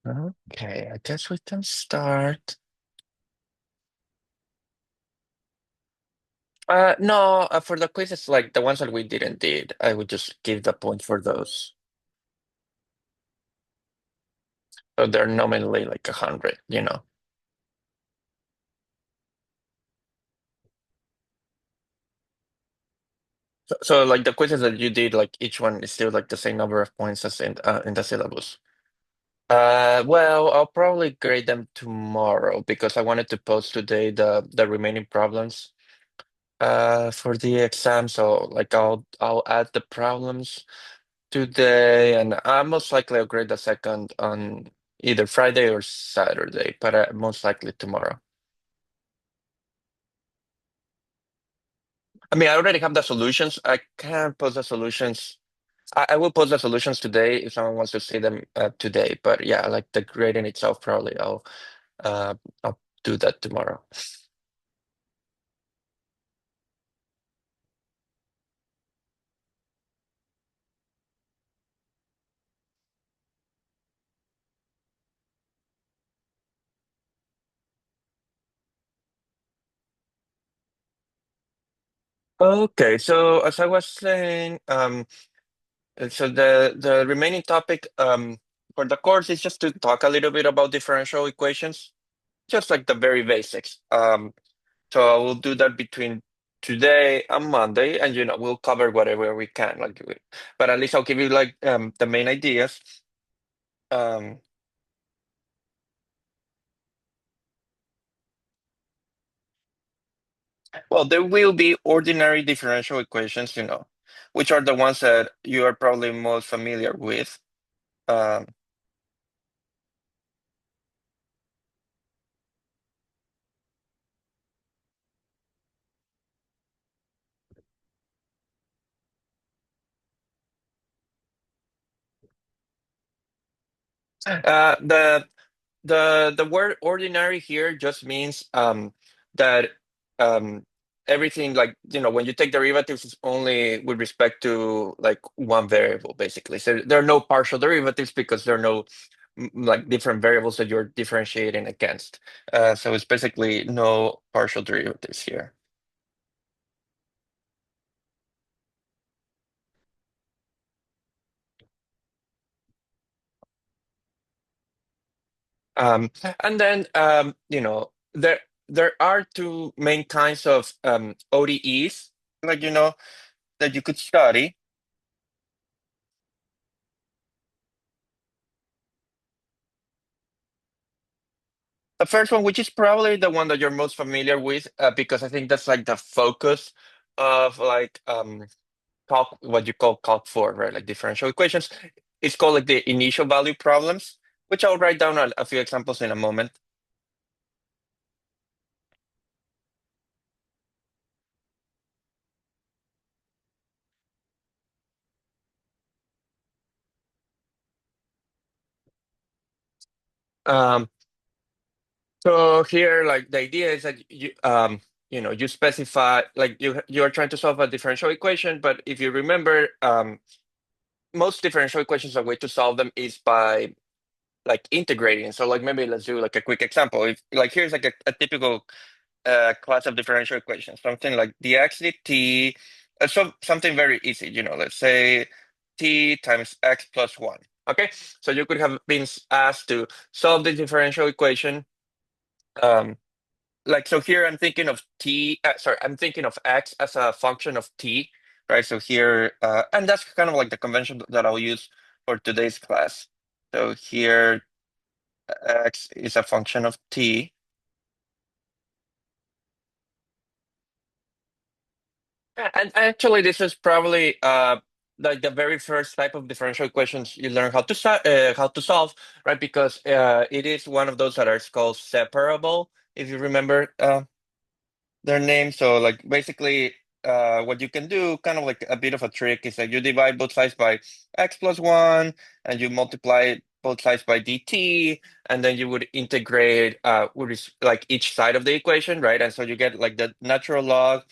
Okay, I guess we can start. No, for the quizzes, like the ones that we didn't did, I would just give the point for those. So they're nominally like 100. So like the quizzes that you did, like each one is still like the same number of points as in the syllabus. Well, I'll probably grade them tomorrow because I wanted to post today the remaining problems for the exam. So like I'll add the problems today, and I most likely I'll grade the second on either Friday or Saturday, but most likely tomorrow. I mean, I already have the solutions. I can post the solutions. I will post the solutions today if someone wants to see them today. But yeah, like the grading itself, probably I'll do that tomorrow. Okay, so as I was saying, so the remaining topic for the course is just to talk a little bit about differential equations, just like the very basics. So I will do that between today and Monday, and we'll cover whatever we can, but at least I'll give you like the main ideas. Um, well, there will be ordinary differential equations, which are the ones that you are probably most familiar with. Um, the the word ordinary here just means that um everything, like when you take derivatives, is only with respect to like one variable, basically. So there are no partial derivatives because there are no like different variables that you're differentiating against. So it's basically no partial derivatives here. Um, and then there are two main kinds of ODEs, like that you could study. The first one, which is probably the one that you're most familiar with, because I think that's like the focus of like what you call calc 4, right? Like differential equations. It's called like the initial value problems, which I'll write down a few examples in a moment. Um, so here, like the idea is that you specify, like you are trying to solve a differential equation, but if you remember, most differential equations, the way to solve them is by like integrating. So like maybe let's do like a quick example. If like here's like a typical class of differential equations, something like dx dt, so something very easy. Let's say t times x plus 1. Okay, so you could have been asked to solve the differential equation. Um, like so here I'm thinking of I'm thinking of x as a function of t, right? So here, and that's kind of like the convention that I'll use for today's class. So here x is a function of t. And actually, this is probably like the very first type of differential equations you learn how to solve, right? Because it is one of those that are called separable, if you remember their name. So like basically, what you can do, kind of like a bit of a trick, is that you divide both sides by x plus 1, and you multiply both sides by dt, and then you would integrate like each side of the equation, right? And so you get like the natural log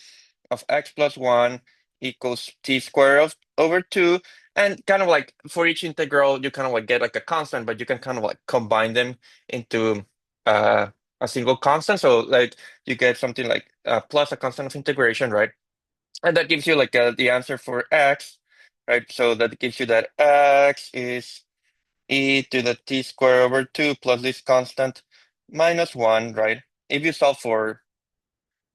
of x plus 1 equals t squared over 2. And kind of like for each integral, you kind of like get like a constant, but you can kind of like combine them into uh, a single constant. So like you get something like plus a constant of integration, right? And that gives you like the answer for x, right? So that gives you that x is e to the t square over 2 plus this constant minus 1, right? If you solve for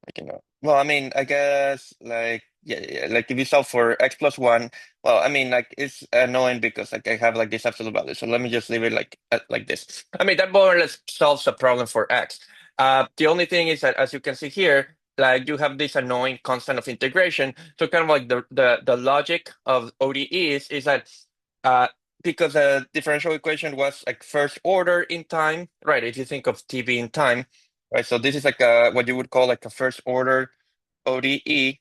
like, well, I mean, I guess like yeah, like if you solve for x plus one, well, I mean, like it's annoying because like I have like this absolute value. So let me just leave it like this. I mean, that more or less solves the problem for x. The only thing is that as you can see here, like you have this annoying constant of integration. So kind of like the logic of ODEs is that uh because the differential equation was like first order in time, right? If you think of t being time, right? So this is like a what you would call like a first order ODE.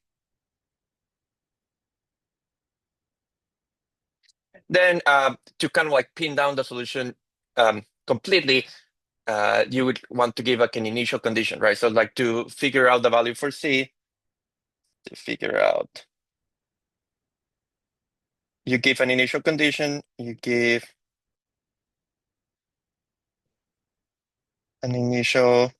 Then to kind of like pin down the solution completely, you would want to give like an initial condition, right? So like to figure out the value for C, to figure out, you give an initial condition, you give an initial.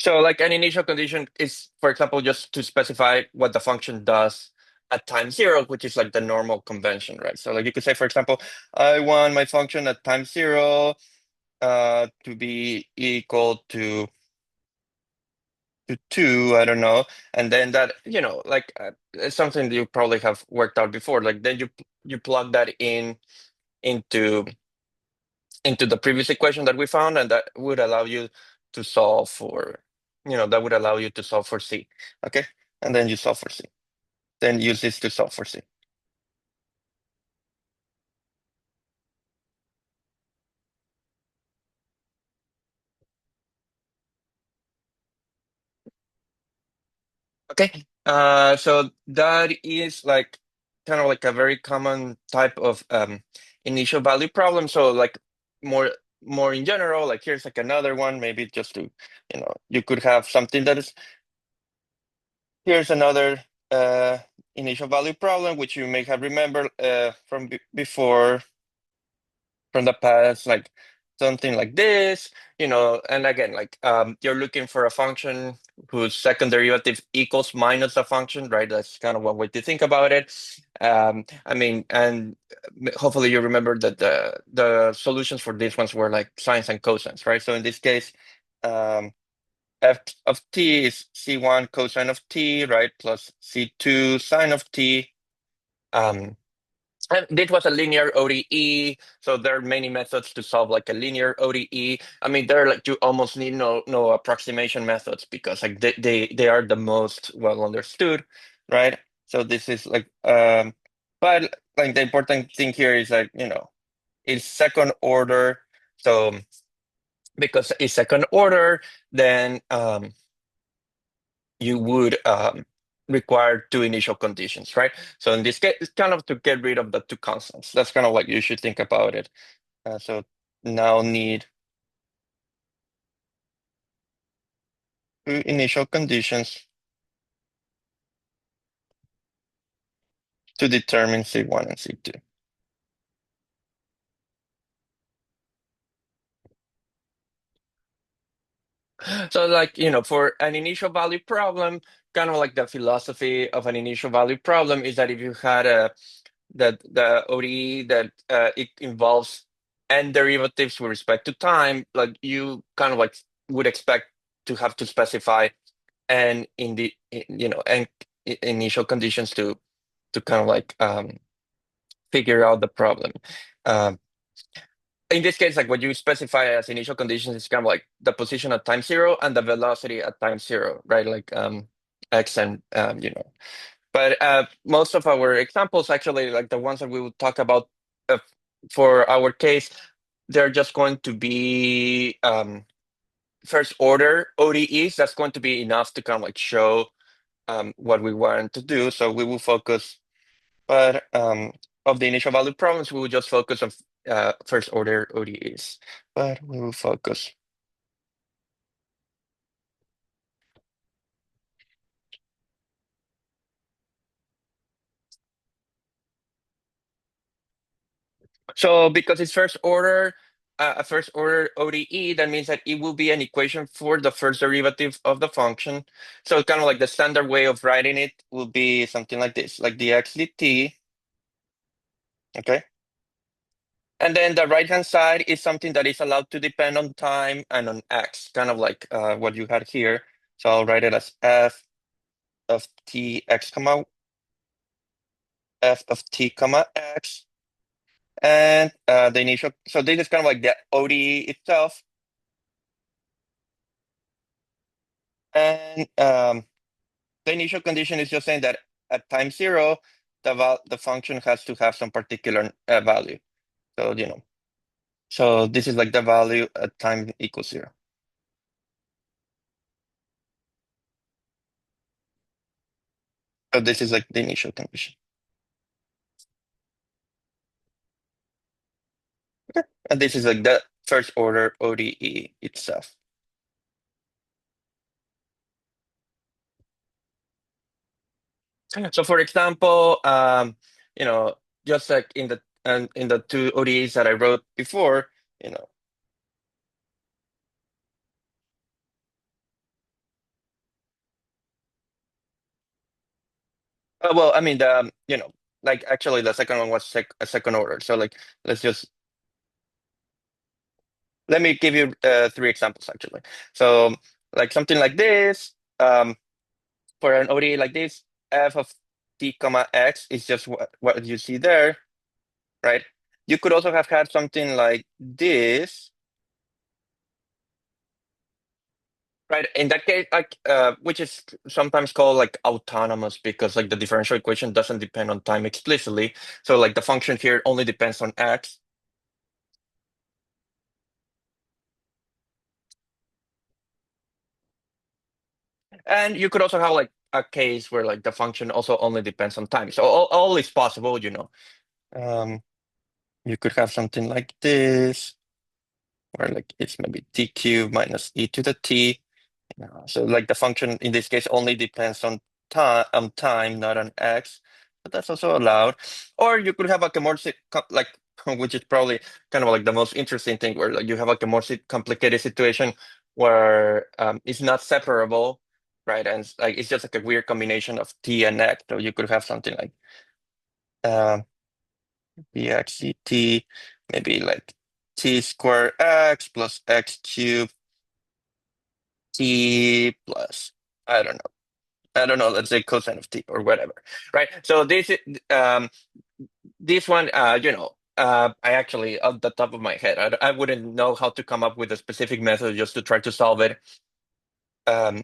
So like an initial condition is, for example, just to specify what the function does at time zero, which is like the normal convention, right? So like you could say, for example, I want my function at time zero to be equal to 2, I don't know. And then that, like it's something that you probably have worked out before. Like then you plug that into into the previous equation that we found, and that would allow you to solve for, that would allow you to solve for C. Okay. And then you solve for C. Then use this to solve for C. Okay. So that is like kind of like a very common type of initial value problem. So like more more in general, like here's like another one, maybe just to, you could have something that is, here's another initial value problem, which you may have remembered from before, from the past, like something like this, and again, like you're looking for a function whose second derivative equals minus the function, right? That's kind of one way to think about it. I mean, and hopefully you remember that the solutions for these ones were like sines and cosines, right? So in this case, um, f of t is c1 cosine of t, right? Plus c2 sine of t. Um, and this was a linear ODE, so there are many methods to solve like a linear ODE. I mean, there are like you almost need no approximation methods because like they are the most well understood, right? So this is like but like the important thing here is like, it's second order. So because it's second order, then you would require two initial conditions, right? So in this case, it's kind of to get rid of the two constants. That's kind of like you should think about it. So now need two initial conditions to determine C1 and C2. So like, for an initial value problem, kind of like the philosophy of an initial value problem is that if you had the ODE that it involves n derivatives with respect to time, like you kind of like would expect to have to specify n in the n initial conditions to kind of like figure out the problem. Um, in this case, like what you specify as initial conditions is kind of like the position at time zero and the velocity at time zero, right? Like x and But most of our examples, actually, like the ones that we will talk about uh, for our case, they're just going to be first order ODEs. That's going to be enough to kind of like show what we want to do. So we will focus, but of the initial value problems, we will just focus on first order ODEs. But we will focus. So because it's a first order ODE, that means that it will be an equation for the first derivative of the function. So kind of like the standard way of writing it will be something like this, like dx dt, okay? And then the right-hand side is something that is allowed to depend on time and on x, kind of like what you had here. So I'll write it as f of t x comma f of t comma x. And the initial, so this is kind of like the ODE itself. And the initial condition is just saying that at time zero, the function has to have some particular value. So, so this is like the value at time equals zero. So this is like the initial condition. Okay. And this is like the first order ODE itself. So for example, you know, just like in the two ODEs that I wrote before, you know, well, I mean, like actually the second one was a second order. So like, let's just let me give you three examples actually. So like something like this, for an ODE like this, f of t comma x is just what you see there, right? You could also have had something like this, right? In that case, like which is sometimes called like autonomous because like the differential equation doesn't depend on time explicitly. So like the function here only depends on x. And you could also have like a case where like the function also only depends on time. So all is possible. Um, you could have something like this, where like it's maybe t cubed minus e to the t. So like the function in this case only depends on time, not on x. But that's also allowed. Or you could have like a more like which is probably kind of like the most interesting thing, where like you have like a more complicated situation where it's not separable, right? And like it's just like a weird combination of t and x. So you could have something like um dx maybe like t squared x plus x cubed t plus, I don't know. I don't know, let's say cosine of t or whatever, right? So this one, I actually, off the top of my head, I wouldn't know how to come up with a specific method just to try to solve it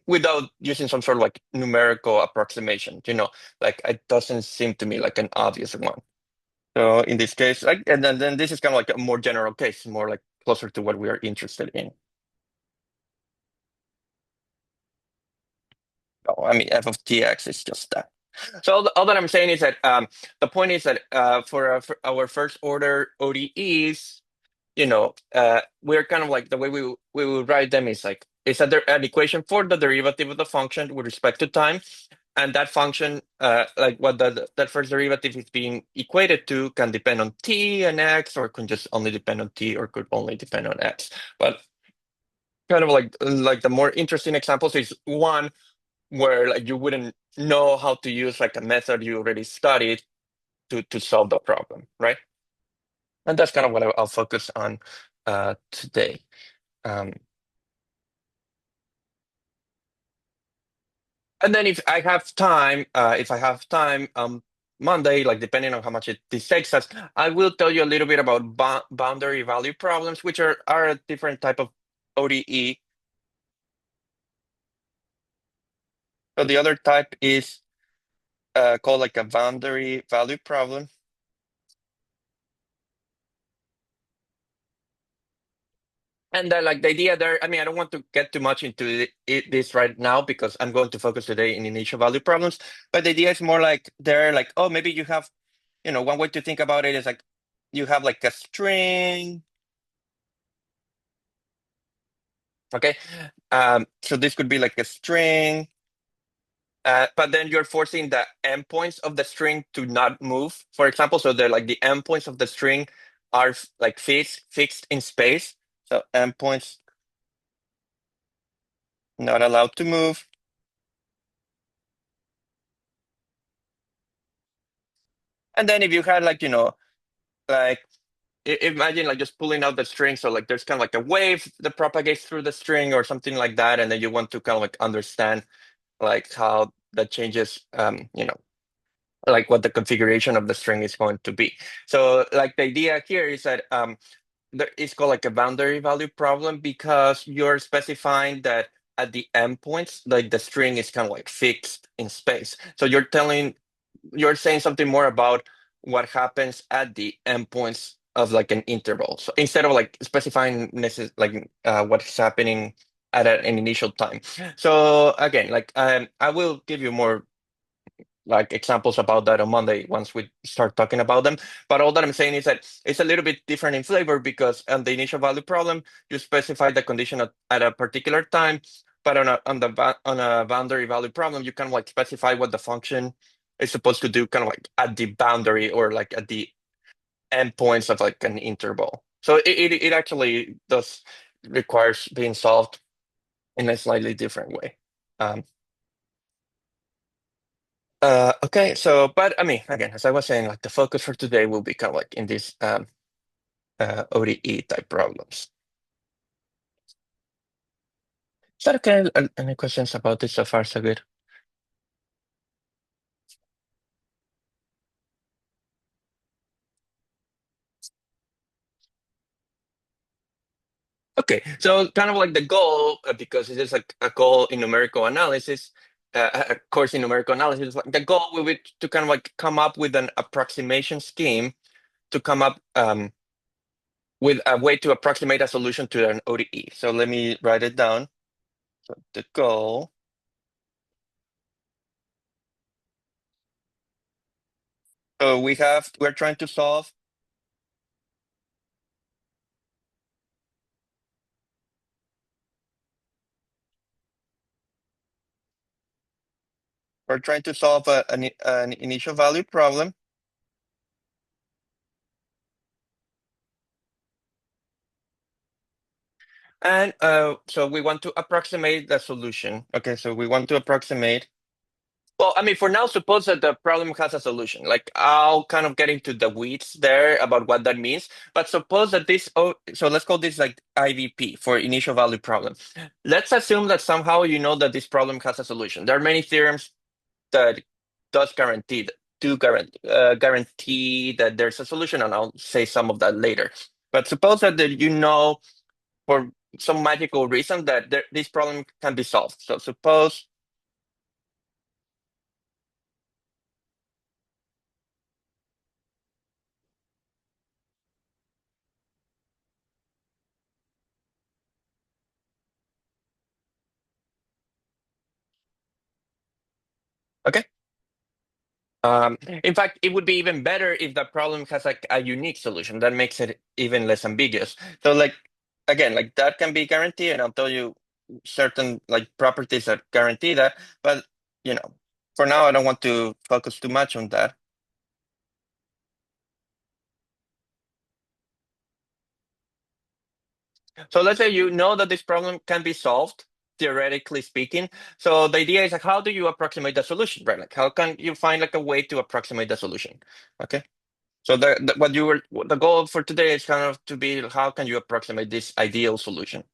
without using some sort of like numerical approximation, like it doesn't seem to me like an obvious one. So in this case, like, and then this is kind of like a more general case, more like closer to what we are interested in. Oh, I mean, f of tx is just that. So all that I'm saying is that the point is that for our first order ODEs, we're kind of like the way we will write them is like it's an equation for the derivative of the function with respect to time, and that function, like what that first derivative is being equated to, can depend on t and x, or can just only depend on t, or could only depend on x. But kind of like the more interesting examples is one where like you wouldn't know how to use like a method you already studied to solve the problem, right? And that's kind of what I'll focus on today. Um, and then if I have time, Monday, like depending on how much this takes us, I will tell you a little bit about boundary value problems, which are a different type of ODE. So the other type is called like a boundary value problem. And like the idea there, I mean, I don't want to get too much into this right now because I'm going to focus today in initial value problems. But the idea is more like they're like, oh, maybe you have, one way to think about it is like you have like a string. Okay. So this could be like a string, but then you're forcing the endpoints of the string to not move, for example. So they're like the endpoints of the string are like fixed in space. So endpoints not allowed to move. And then if you had like, like imagine like just pulling out the string. So like there's kind of like a wave that propagates through the string or something like that. And then you want to kind of like understand like how that changes, like what the configuration of the string is going to be. So like the idea here is that it's called like a boundary value problem because you're specifying that at the endpoints, like the string is kind of like fixed in space. So you're saying something more about what happens at the endpoints of like an interval. So instead of like specifying what's happening at an initial time. So again, like I will give you more like examples about that on Monday once we start talking about them. But all that I'm saying is that it's a little bit different in flavor because on the initial value problem, you specify the condition at a particular time, but on a boundary value problem, you kind of like specify what the function is supposed to do, kind of like at the boundary or like at the endpoints of like an interval. So it actually does requires being solved in a slightly different way. Um, okay, so but I mean, again, as I was saying, like the focus for today will be kind of like in these ODE type problems. Is that okay? Any questions about this so far? So good. Okay, so kind of like the goal, because it is like a goal in numerical analysis, a course in numerical analysis, like the goal will be to kind of like come up with an approximation scheme to come up with a way to approximate a solution to an ODE. So let me write it down. So the goal. So we're trying to solve. We're trying to solve an initial value problem. And so we want to approximate the solution. Okay, so we want to approximate. Well, I mean, for now, suppose that the problem has a solution. Like I'll kind of get into the weeds there about what that means. But suppose that so let's call this like IVP for initial value problem. Let's assume that somehow you know that this problem has a solution. There are many theorems that does guarantee that there's a solution, and I'll say some of that later. But suppose that you know for some magical reason that this problem can be solved. So suppose, okay. In fact, it would be even better if the problem has like a unique solution. That makes it even less ambiguous. So like again, like that can be guaranteed, and I'll tell you certain like properties that guarantee that. But you know, for now, I don't want to focus too much on that. So let's say you know that this problem can be solved, theoretically speaking. So the idea is like, how do you approximate the solution, right? Like, how can you find like a way to approximate the solution? Okay. So the goal for today is kind of to be how can you approximate this ideal solution?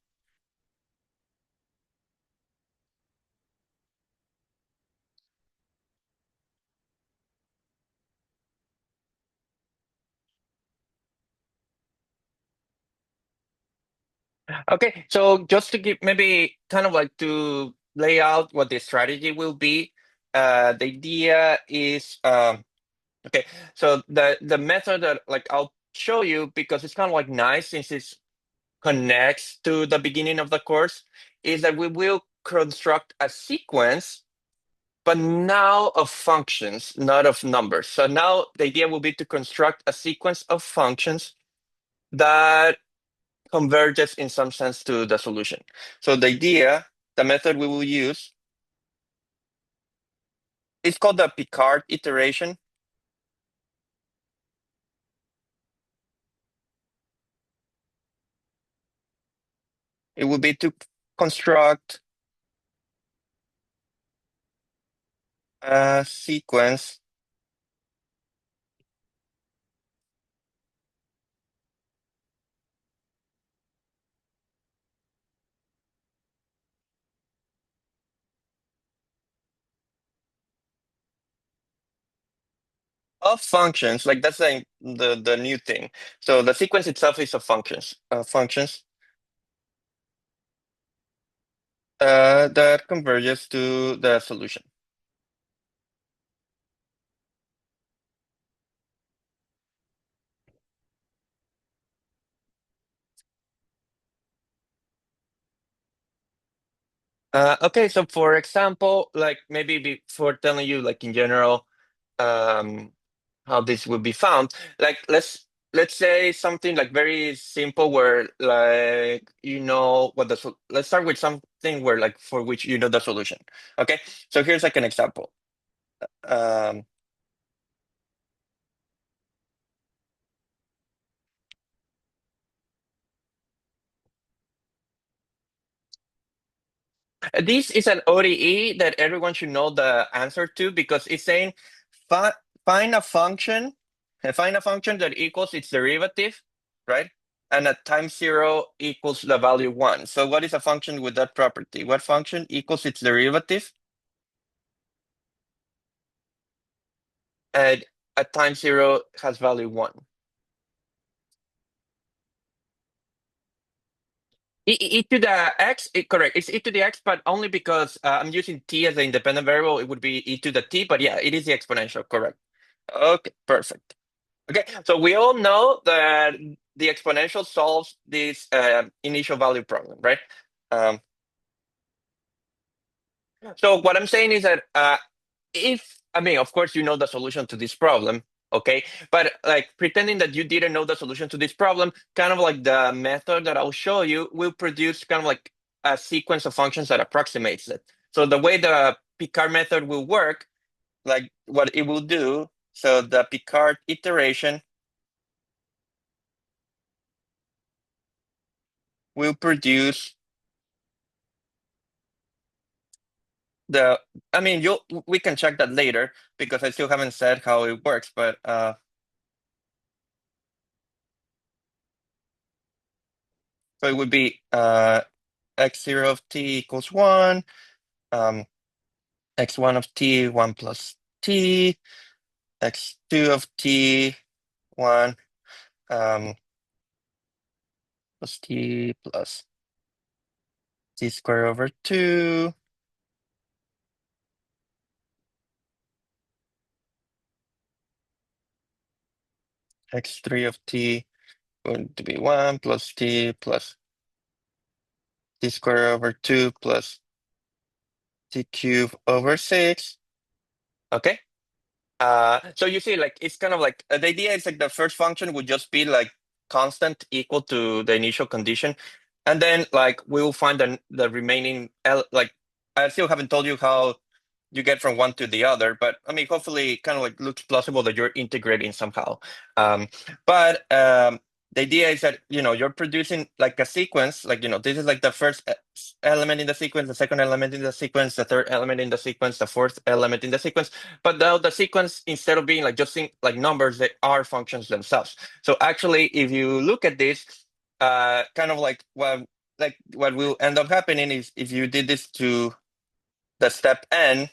Okay. So just to give maybe kind of like to lay out what the strategy will be. The idea is okay. So the method that like I'll show you because it's kind of like nice since it's connects to the beginning of the course is that we will construct a sequence, but now of functions, not of numbers. So now the idea will be to construct a sequence of functions that converges in some sense to the solution. So the method we will use, is called the Picard iteration. It would be to construct a sequence of functions. Like that's the new thing. So the sequence itself is of functions that converges to the solution. Okay, so for example, like maybe before telling you like in general um, how this would be found, like let's say something like very simple where like you know what let's start with something where like for which you know the solution. Okay, so here's like an example. Um, this is an ODE that everyone should know the answer to because it's saying fi find a function find a function that equals its derivative, right? And at time zero equals the value one. So what is a function with that property? What function equals its derivative and at time zero has value one? E to the x, correct. It's e to the x, but only because I'm using t as an independent variable. It would be e to the t, but yeah, it is the exponential, correct. Okay, perfect. Okay, so we all know that the exponential solves this initial value problem, right? Um, so what I'm saying is that if I mean, of course, you know the solution to this problem, okay? But like pretending that you didn't know the solution to this problem, kind of like the method that I'll show you will produce kind of like a sequence of functions that approximates it. So the way the Picard method will work, like what it will do, so the Picard iteration will produce the I mean you we can check that later because I still haven't said how it works, but so it would be x0 of t equals 1, um x1 of t 1 plus t, x2 of t 1 um plus t plus t squared over 2, x3 of t going to be 1 plus t squared over 2 plus t cubed over 6. Okay. So you see, like it's kind of like the idea is like the first function would just be like constant equal to the initial condition, and then like we will find the remaining like I still haven't told you how you get from one to the other, but I mean hopefully it kind of like looks plausible that you're integrating somehow. Um, but the idea is that you're producing like a sequence, like this is like the first element in the sequence, the second element in the sequence, the third element in the sequence, the fourth element in the sequence. But now the sequence, instead of being like just like numbers, they are functions themselves. So actually, if you look at this, kind of like what will end up happening is if you did this to the step n,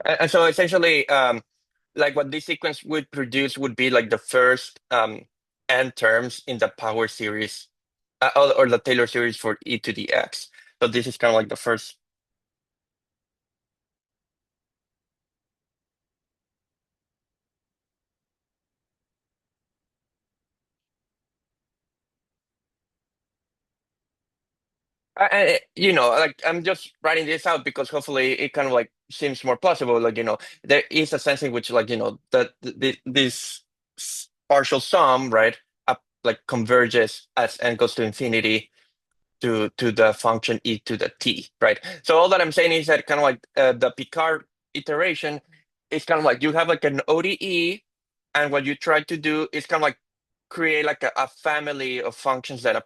and so essentially, like what this sequence would produce would be like the first n terms in the power series, or the Taylor series for e to the x. So this is kind of like the first. Like I'm just writing this out because hopefully it kind of like seems more plausible. Like, there is a sense in which like, that this partial sum, right, like converges as n goes to infinity to the function e to the t, right? So all that I'm saying is that kind of like the Picard iteration is kind of like you have like an ODE, and what you try to do is kind of like create like a family of functions that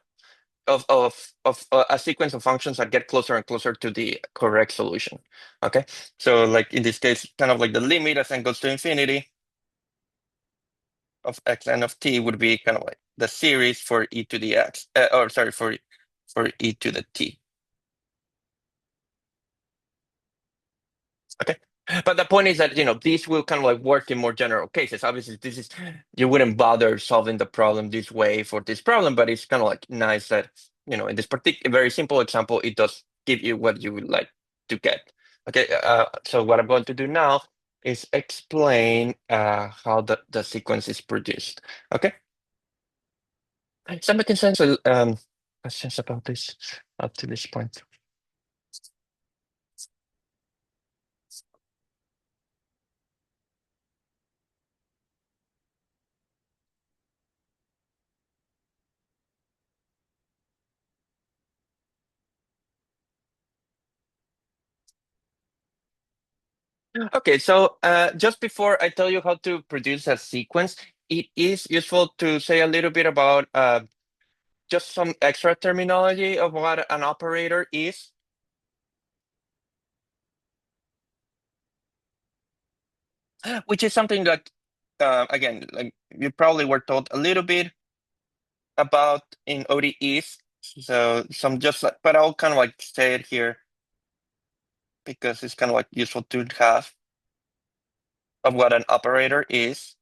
a sequence of functions that get closer and closer to the correct solution. Okay, so like in this case, kind of like the limit as n goes to infinity of xn of t would be kind of like the series for e to the x, or sorry, for e to the t. Okay. But the point is that, these will kind of like work in more general cases. Obviously, you wouldn't bother solving the problem this way for this problem, but it's kind of like nice that, in this particular very simple example, it does give you what you would like to get. Okay. So what I'm going to do now is explain how the sequence is produced. Okay. Does that make sense? Questions about this up to this point? Okay, so just before I tell you how to produce a sequence, it is useful to say a little bit about just some extra terminology of what an operator is, which is something that, again, like you probably were told a little bit about in ODEs. So some just like, but I'll kind of like say it here because it's kind of like useful to have of what an operator is.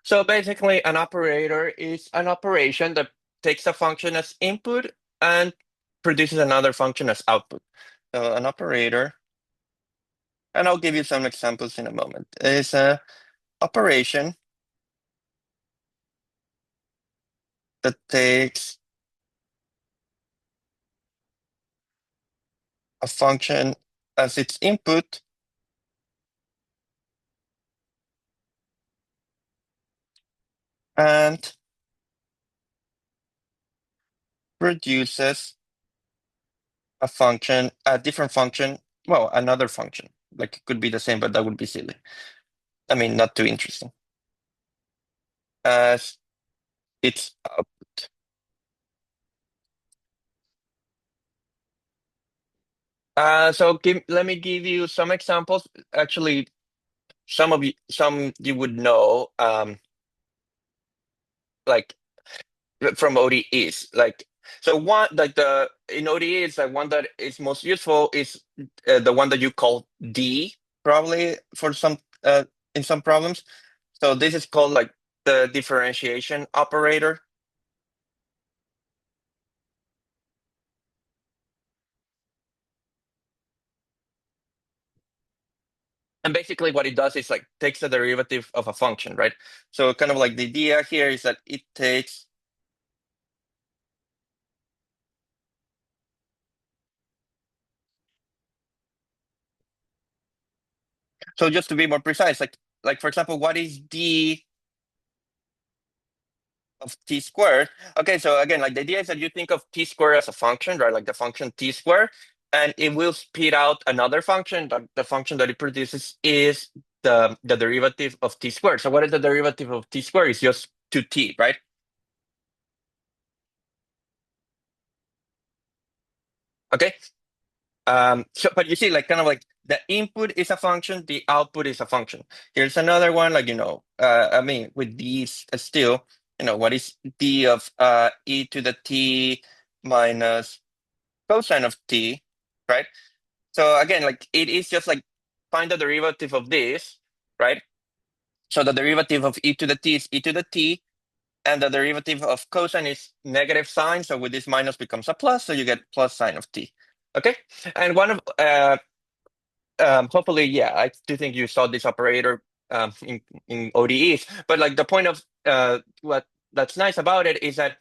So basically, an operator is an operation that takes a function as input and produces another function as output. So an operator, and I'll give you some examples in a moment, is a operation that takes a function as its input and produces a different function, well, another function. Like it could be the same, but that would be silly. I mean, not too interesting. As its output. Let me give you some examples. Actually, some you would know, like from ODEs. Like so, one like the in ODEs, like one that is most useful is the one that you call D, probably for some in some problems. So this is called like the differentiation operator. And basically what it does is like takes the derivative of a function, right? So kind of like the idea here is that it takes. So just to be more precise, like for example, what is d of t squared? Okay, so again, like the idea is that you think of t squared as a function, right? Like the function t squared, and it will spit out another function. The function that it produces is the derivative of t squared. So what is the derivative of t squared? It's just 2t, right? Okay. So, but you see, like, kind of like the input is a function, the output is a function. Here's another one, like, I mean, with these still, what is d of e to the t minus cosine of t, right? So again, like, it is just like find the derivative of this, right? So the derivative of e to the t is e to the t, and the derivative of cosine is negative sign. So with this minus becomes a plus, so you get plus sine of t. Okay, and one of hopefully, yeah, I do think you saw this operator in ODEs. But like the point of what that's nice about it is that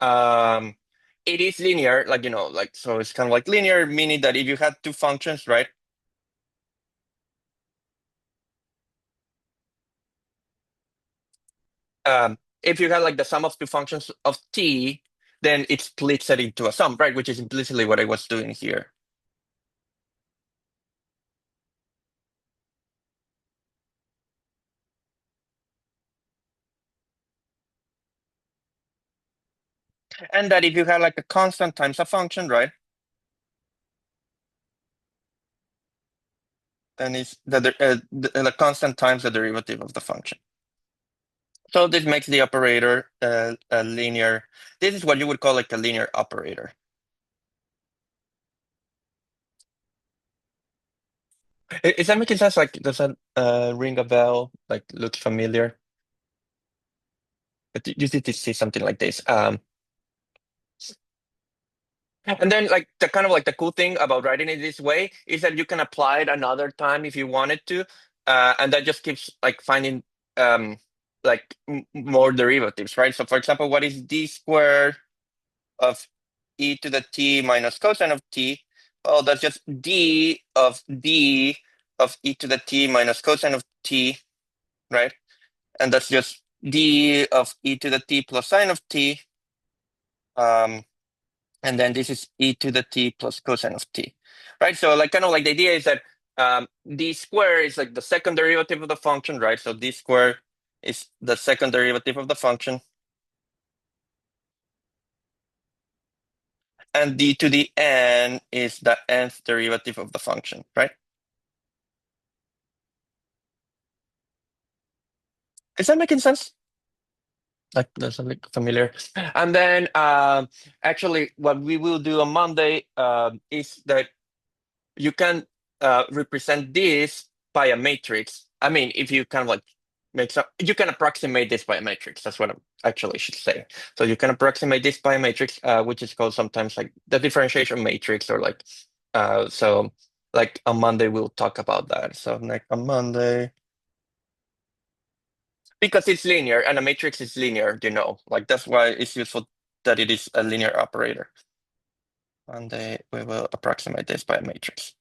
um, it is linear, like like so it's kind of like linear, meaning that if you had two functions, right? If you had like the sum of two functions of t, then it splits it into a sum, right? Which is implicitly what I was doing here. And that if you have like a constant times a function, right? Then it's the constant times the derivative of the function. So this makes the operator a linear. This is what you would call like a linear operator. Is that making sense? Like, does that ring a bell? Like, looks familiar? But you did see something like this. And then like the kind of like the cool thing about writing it this way is that you can apply it another time if you wanted to, and that just keeps like finding like more derivatives, right? So for example, what is d squared of e to the t minus cosine of t? Well, that's just d of e to the t minus cosine of t, right? And that's just d of e to the t plus sine of t. And then this is e to the t plus cosine of t, right? So like kind of like the idea is that d squared is like the second derivative of the function, right? So d squared is the second derivative of the function. And d to the n is the nth derivative of the function, right? Is that making sense? Like, does that look familiar? And then actually what we will do on Monday is that you can represent this by a matrix. I mean, if you kind of like make some, you can approximate this by a matrix. That's what I actually should say. So you can approximate this by a matrix, which is called sometimes like the differentiation matrix, or like so. Like on Monday we'll talk about that. So like on Monday, because it's linear and a matrix is linear, like that's why it's useful that it is a linear operator. Monday we will approximate this by a matrix.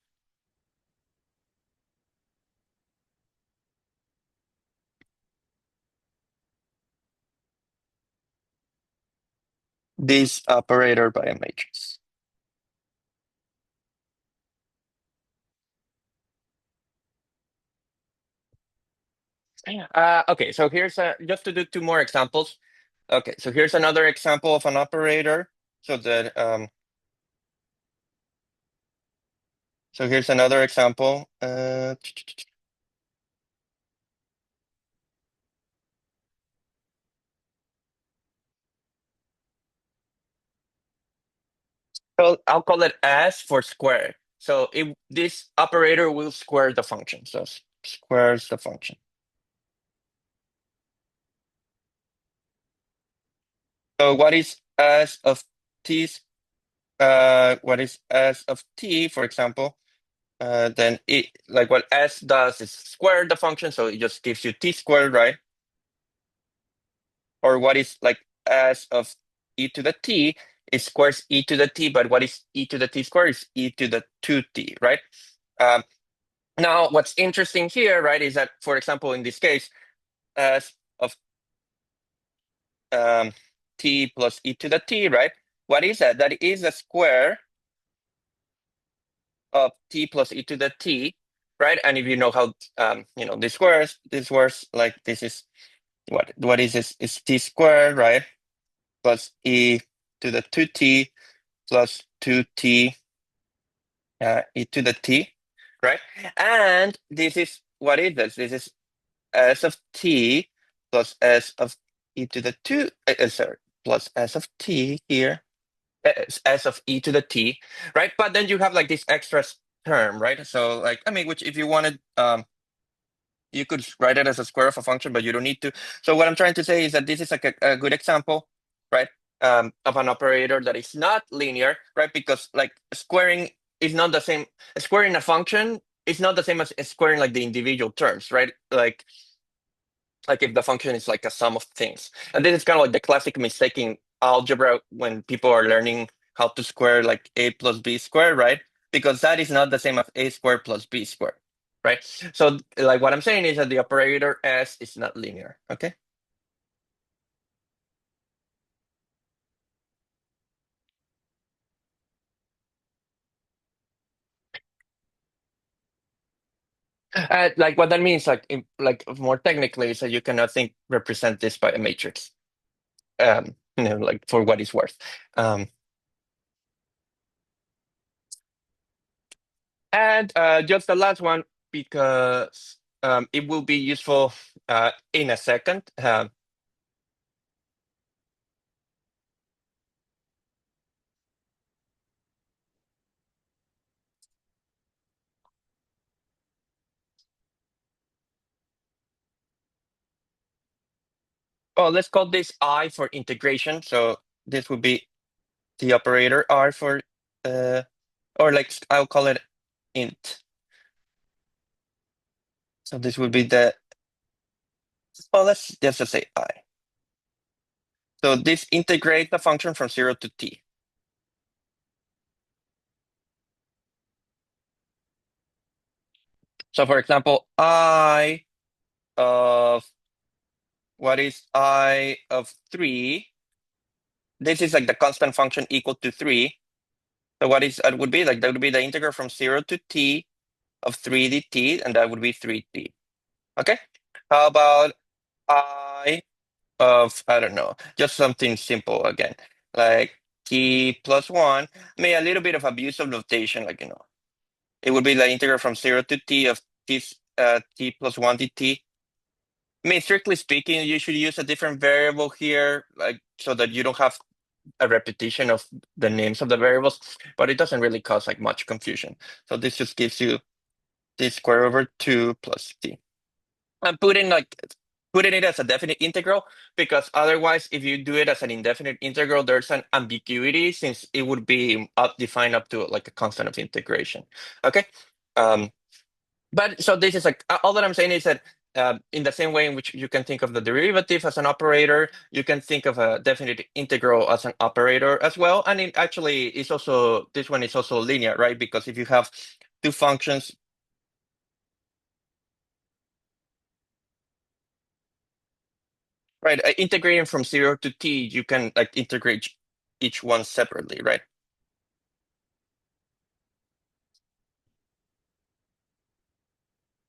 This operator by a matrix. Okay, so here's just to do two more examples. Okay, so here's another example of an operator. So here's another example. So I'll call it S for square. So this operator will square the function. So squares the function. So what is S of t? What is S of t, for example? Then it like what S does is square the function, so it just gives you t squared, right? Or what is like S of e to the t, it squares e to the t, but what is e to the t squared is e to the 2t, right? Um, Now, what's interesting here, right, is that, for example, in this case, S of t plus e to the t, right? What is that? That is a square of t plus e to the t, right? And if you know how this works, like this is what is this? It's t squared, right? Plus e to the 2t plus 2t e to the t, right? And this is what is this? This is s of t plus s of e to the 2, sorry, plus s of t here, s of e to the t, right? But then you have like this extra term, right? So like, I mean, which if you wanted, you could write it as a square of a function, but you don't need to. So what I'm trying to say is that this is like a good example, right? Of an operator that is not linear, right? Because like squaring is not the same. Squaring a function is not the same as squaring like the individual terms, right? Like if the function is like a sum of things. And this is kind of like the classic mistake in algebra when people are learning how to square like a plus b squared, right? Because that is not the same as a squared plus b squared, right? So like what I'm saying is that the operator S is not linear, okay? Like what that means, like like more technically, is that you cannot think represent this by a matrix. Like for what it's worth. Um, and just the last one because it will be useful in a second. Oh, let's call this I for integration. So this would be the operator R for, uh, or like I'll call it int. So this would be the, well, let's just say I. So this integrates the function from 0 to t. So for example, I of, what is I of 3? This is like the constant function equal to 3. So what is that would be like, that would be the integral from 0 to t of 3 dt, and that would be 3t. Okay. How about I of, I don't know, just something simple again, like t plus 1. I mean, a little bit of abuse of notation, like, it would be the integral from 0 to t of t plus 1 dt. I mean, strictly speaking, you should use a different variable here, like so that you don't have a repetition of the names of the variables, but it doesn't really cause like much confusion. So this just gives you t squared over 2 plus t. I'm putting it as a definite integral because otherwise, if you do it as an indefinite integral, there's an ambiguity since it would be defined up to like a constant of integration. Okay. Um, but so this is like all that I'm saying is that in the same way in which you can think of the derivative as an operator, you can think of a definite integral as an operator as well. And it actually is also, this one is also linear, right? Because if you have two functions, right, integrating from 0 to t, you can like integrate each one separately, right?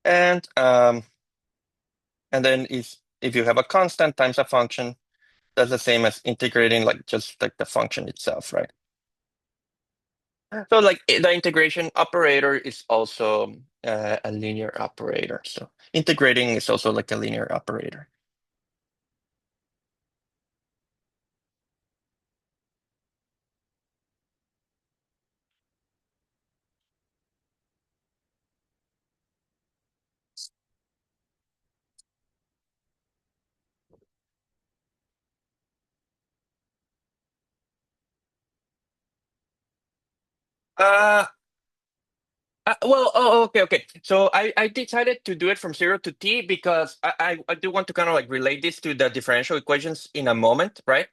And then if you have a constant times a function, that's the same as integrating like just like the function itself, right? So like the integration operator is also a linear operator. So integrating is also like a linear operator. Uh, well, okay, okay. So I decided to do it from 0 to t because I do want to kind of like relate this to the differential equations in a moment, right?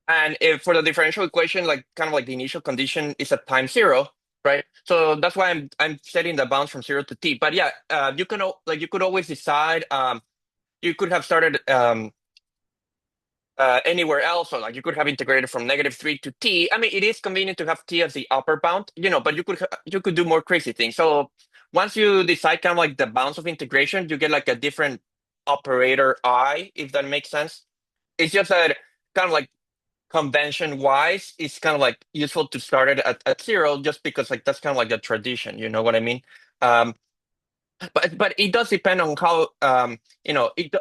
And if for the differential equation, like kind of like the initial condition is at time 0, right? So that's why I'm setting the bounds from 0 to t. But yeah, like you could always decide. You could have started anywhere else, or like you could have integrated from -3 to t. I mean, it is convenient to have t as the upper bound, but you could do more crazy things. So once you decide kind of like the bounds of integration, you get like a different operator I, if that makes sense. It's just that kind of like convention wise, it's kind of like useful to start it at 0 just because like that's kind of like the tradition, you know what I mean? Um, but it does depend on how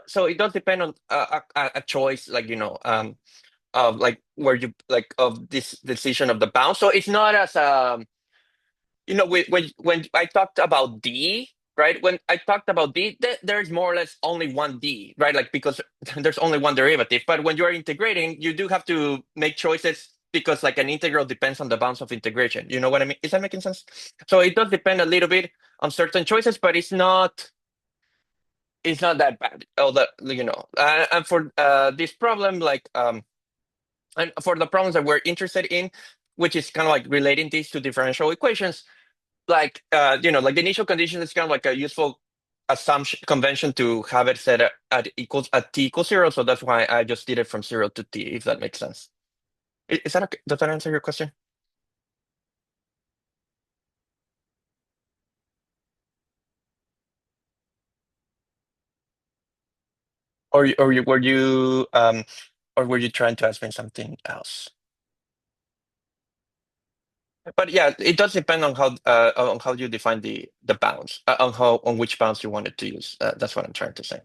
so it does depend on a choice like of like where you like of this decision of the bound. So it's not as when I talked about D, right? When I talked about D, there's more or less only one D, right? Like because there's only one derivative. But when you're integrating, you do have to make choices because like an integral depends on the bounds of integration. You know what I mean? Is that making sense? So it does depend a little bit on certain choices, but it's not that bad. Oh, that and for this problem, like and for the problems that we're interested in, which is kind of like relating these to differential equations, like like the initial condition is kind of like a useful assumption convention to have it set at t equals 0. So that's why I just did it from 0 to t, if that makes sense. Is that okay? Does that answer your question? or were you trying to ask me something else? But yeah, it does depend on how you define the bounds, on which bounds you wanted to use. That's what I'm trying to say.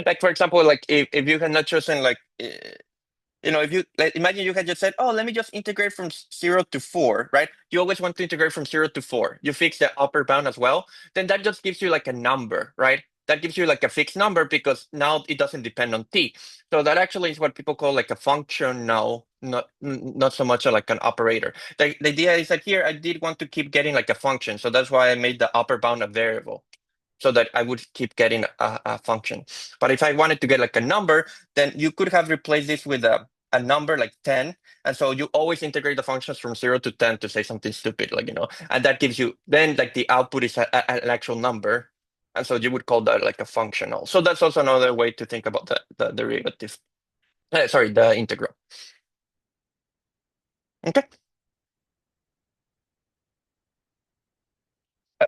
Like for example, like if you had not chosen like if you like, imagine you had just said, "Oh, let me just integrate from 0 to 4," right? You always want to integrate from 0 to 4. You fix the upper bound as well. Then that just gives you like a number, right? That gives you like a fixed number because now it doesn't depend on t. So that actually is what people call like a function now, not so much like an operator. The idea is that here I did want to keep getting like a function, so that's why I made the upper bound a variable so that I would keep getting a function. But if I wanted to get like a number, then you could have replaced this with a number like 10. And so you always integrate the functions from 0 to 10 to say something stupid, like, and that gives you, then like the output is an actual number. And so you would call that like a functional. So that's also another way to think about the derivative. Sorry, the integral. Okay.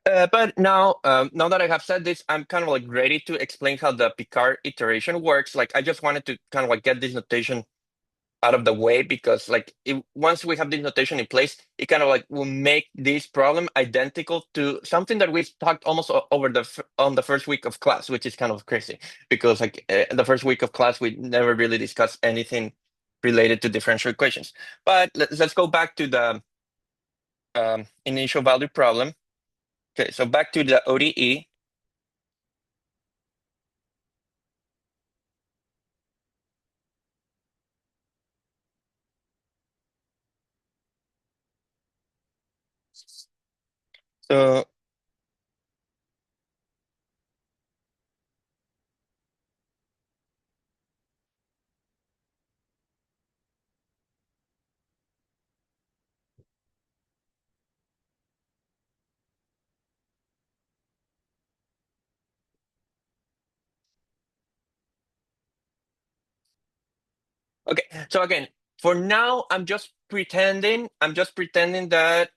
But now that I have said this, I'm kind of like ready to explain how the Picard iteration works. Like I just wanted to kind of like get this notation out of the way because like once we have this notation in place, it kind of like will make this problem identical to something that we've talked almost over on the first week of class, which is kind of crazy because like the first week of class we never really discussed anything related to differential equations. But let's go back to the initial value problem. Okay, so back to the ODE. So okay, so again, for now, I'm just pretending that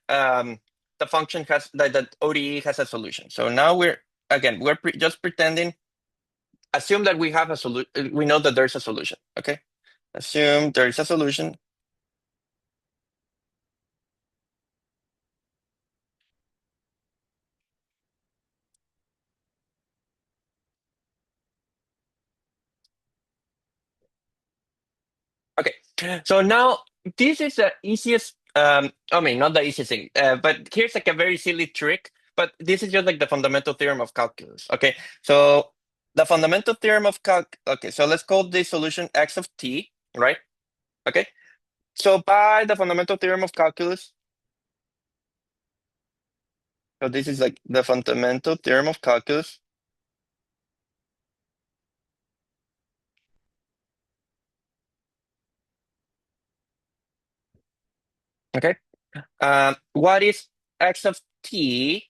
the function has that ODE has a solution. So now we're just pretending. Assume that we have a solution. We know that there's a solution. Okay, assume there is a solution. Okay, so now this is the easiest. I mean, not the easiest thing, but here's like a very silly trick. But this is just like the fundamental theorem of calculus. Okay, so the fundamental theorem of calc. Okay, so let's call this solution x of t, right? Okay, so by the fundamental theorem of calculus, so this is like the fundamental theorem of calculus. Okay, what is x of t?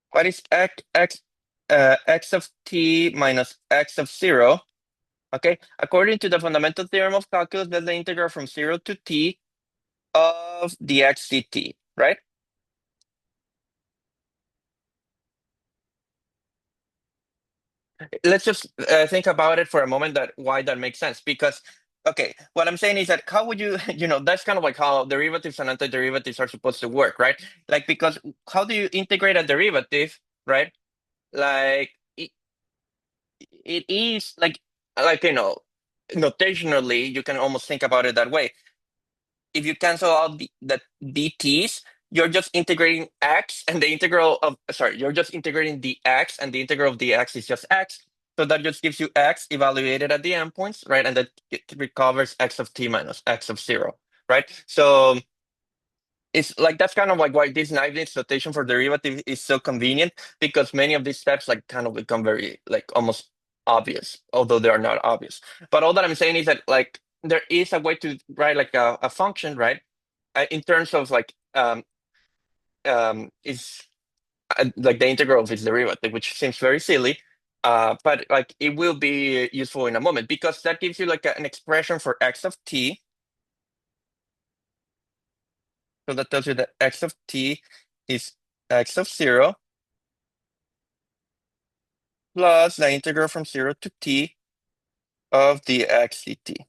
What is x of t minus x of 0? Okay, according to the fundamental theorem of calculus, that's the integral from 0 to t of dx dt, right? Let's just think about it for a moment that why that makes sense because okay, what I'm saying is that how would you that's kind of like how derivatives and antiderivatives are supposed to work, right? Like because how do you integrate a derivative, right? Like it is like notationally you can almost think about it that way. If you cancel out the dt's, you're just integrating x and the integral of sorry, you're just integrating the x and the integral of the x is just x. So that just gives you x evaluated at the endpoints, right? And that it recovers x of t minus x of 0, right? So it's like that's kind of like why this Leibniz notation for derivative is so convenient because many of these steps like kind of become very like almost obvious, although they are not obvious. But all that I'm saying is that like there is a way to write like a function, right? In terms of like is like the integral of its derivative, which seems very silly. But like it will be useful in a moment because that gives you like an expression for x of t. So that tells you that x of t is x of 0 plus the integral from 0 to t of dx dt.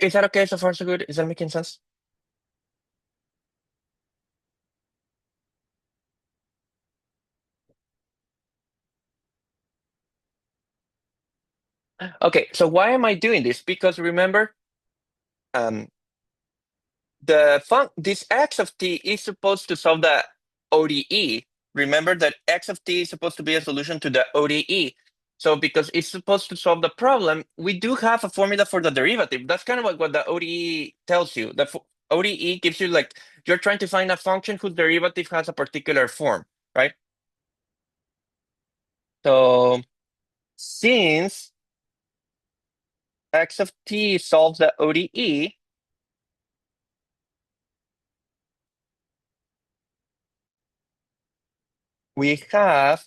Is that okay so far so good? Is that making sense? Okay, so why am I doing this? Because remember, um, this x of t is supposed to solve the ODE. Remember that x of t is supposed to be a solution to the ODE. So because it's supposed to solve the problem, we do have a formula for the derivative. That's kind of what the ODE tells you. The ODE gives you like you're trying to find a function whose derivative has a particular form, right? So since x of t solves the ODE, we have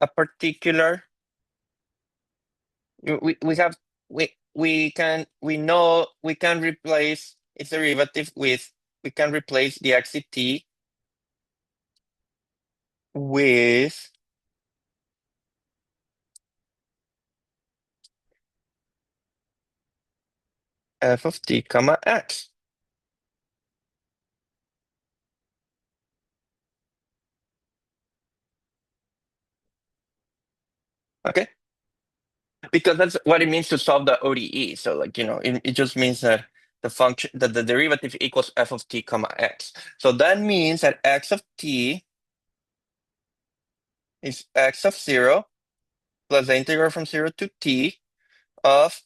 a particular we have we can replace its derivative with we can replace the xt with f of t comma x. Okay, because that's what it means to solve the ODE. So like it just means that the function that the derivative equals f of t comma x. So that means that x of t is x of 0 plus the integral from 0 to t of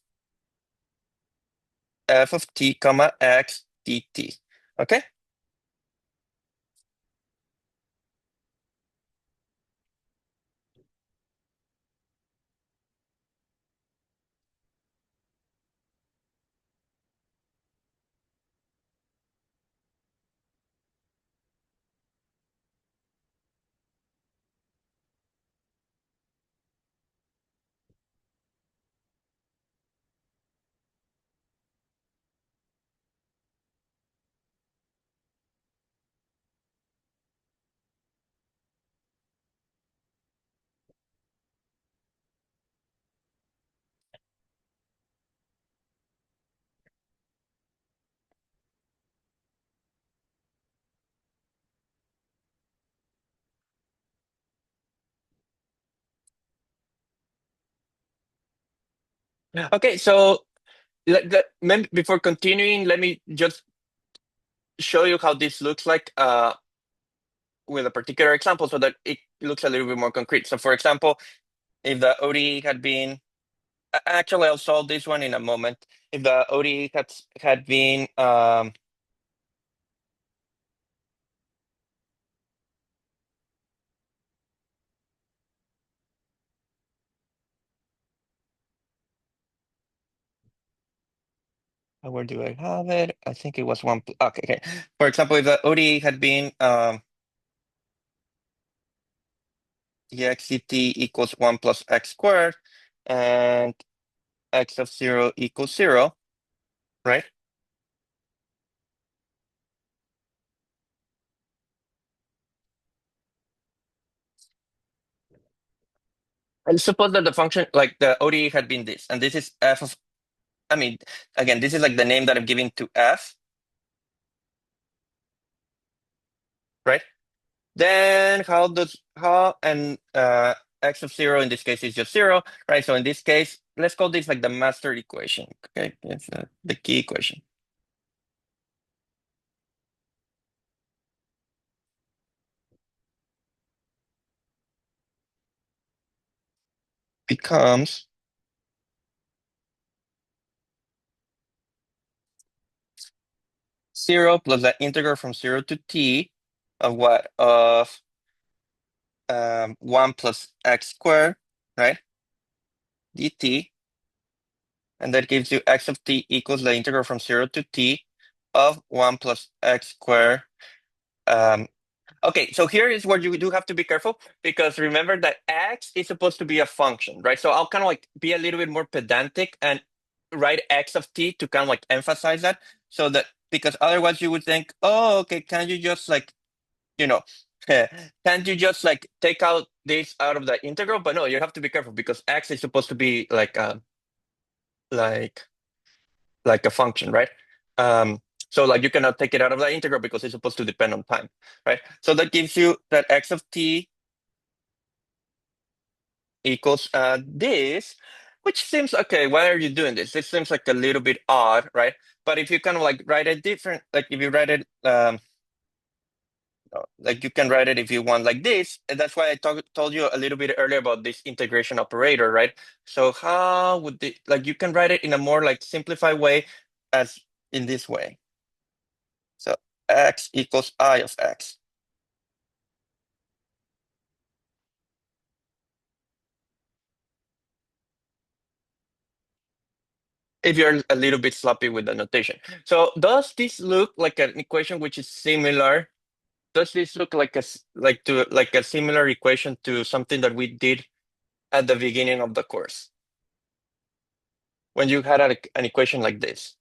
f of t comma x dt. Okay. Okay, so before continuing, let me just show you how this looks like with a particular example so that it looks a little bit more concrete. So for example, if the ODE had been, actually I'll solve this one in a moment. If the ODE had been, where do I have it? I think it was one, okay, okay. For example, if the ODE had been exct equals 1 plus x squared and x of 0 equals 0, right? And suppose that the function, like the ODE had been this, and this is f of, I mean, again, this is like the name that I'm giving to f, right? Then and x of 0 in this case is just 0, right? So in this case, let's call this like the master equation, okay? It's the key equation. Becomes 0 plus the integral from 0 to t of what? Of 1 plus x squared, right? dt, and that gives you x of t equals the integral from 0 to t of 1 plus x squared. Um, okay, so here is where you do have to be careful because remember that x is supposed to be a function, right? So I'll kind of like be a little bit more pedantic and write x of t to kind of like emphasize that so that because otherwise you would think, oh, okay, can you just like, you know, can't you just like take out this out of the integral? But no, you have to be careful because x is supposed to be like like a function, right? Um, so like you cannot take it out of the integral because it's supposed to depend on time, right? So that gives you that x of t equals this, which seems okay. Why are you doing this? This seems like a little bit odd, right? But if you kind of like write it different, like if you write it like you can write it if you want like this. And that's why I told you a little bit earlier about this integration operator, right? So how would the like you can write it in a more like simplified way as in this way. So x equals I of x. If you're a little bit sloppy with the notation. So does this look like an equation which is similar? Does this look like like a similar equation to something that we did at the beginning of the course when you had an equation like this?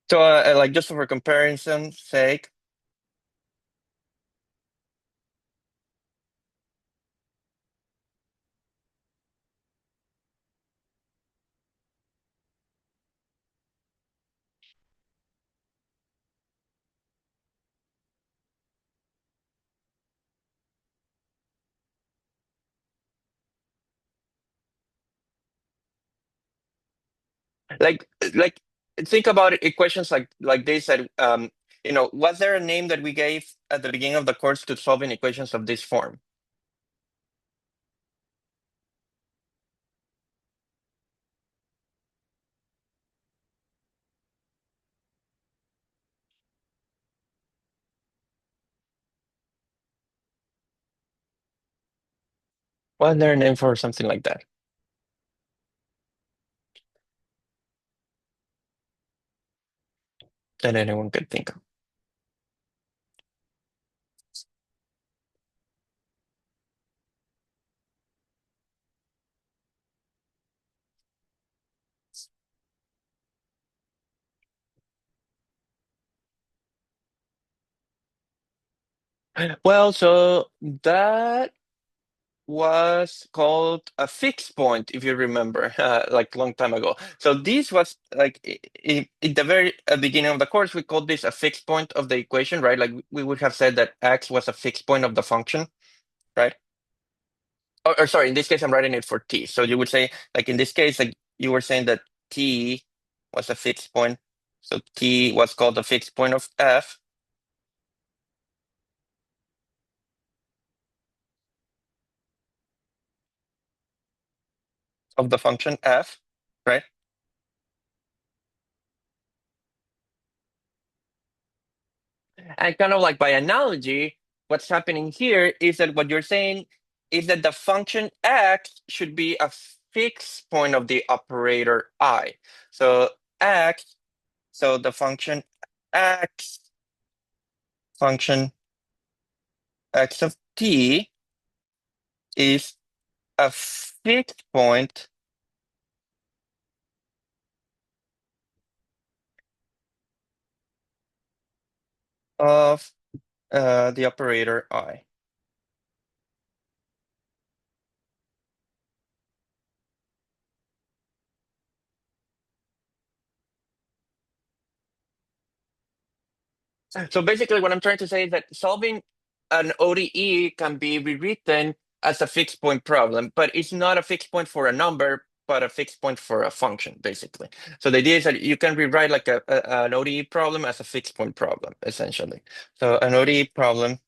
So like just for comparison's sake, like like think about equations like this that was there a name that we gave at the beginning of the course to solving equations of this form? Was there a name for something like that that anyone could think of? Well, so that was called a fixed point, if you remember, like long time ago. So this was like in the very beginning of the course, we called this a fixed point of the equation, right? Like we would have said that x was a fixed point of the function, right? Or sorry, in this case, I'm writing it for t. So you would say, like in this case, like you were saying that t was a fixed point. So t was called the fixed point of f of the function f, right? And kind of like by analogy, what's happening here is that what you're saying is that the function x should be a fixed point of the operator I. So x, so the function x, function x of t is a fixed point of the operator I. So basically, what I'm trying to say is that solving an ODE can be rewritten as a fixed point problem, but it's not a fixed point for a number, but a fixed point for a function, basically. So the idea is that you can rewrite like an ODE problem as a fixed point problem, essentially. So an ODE problem.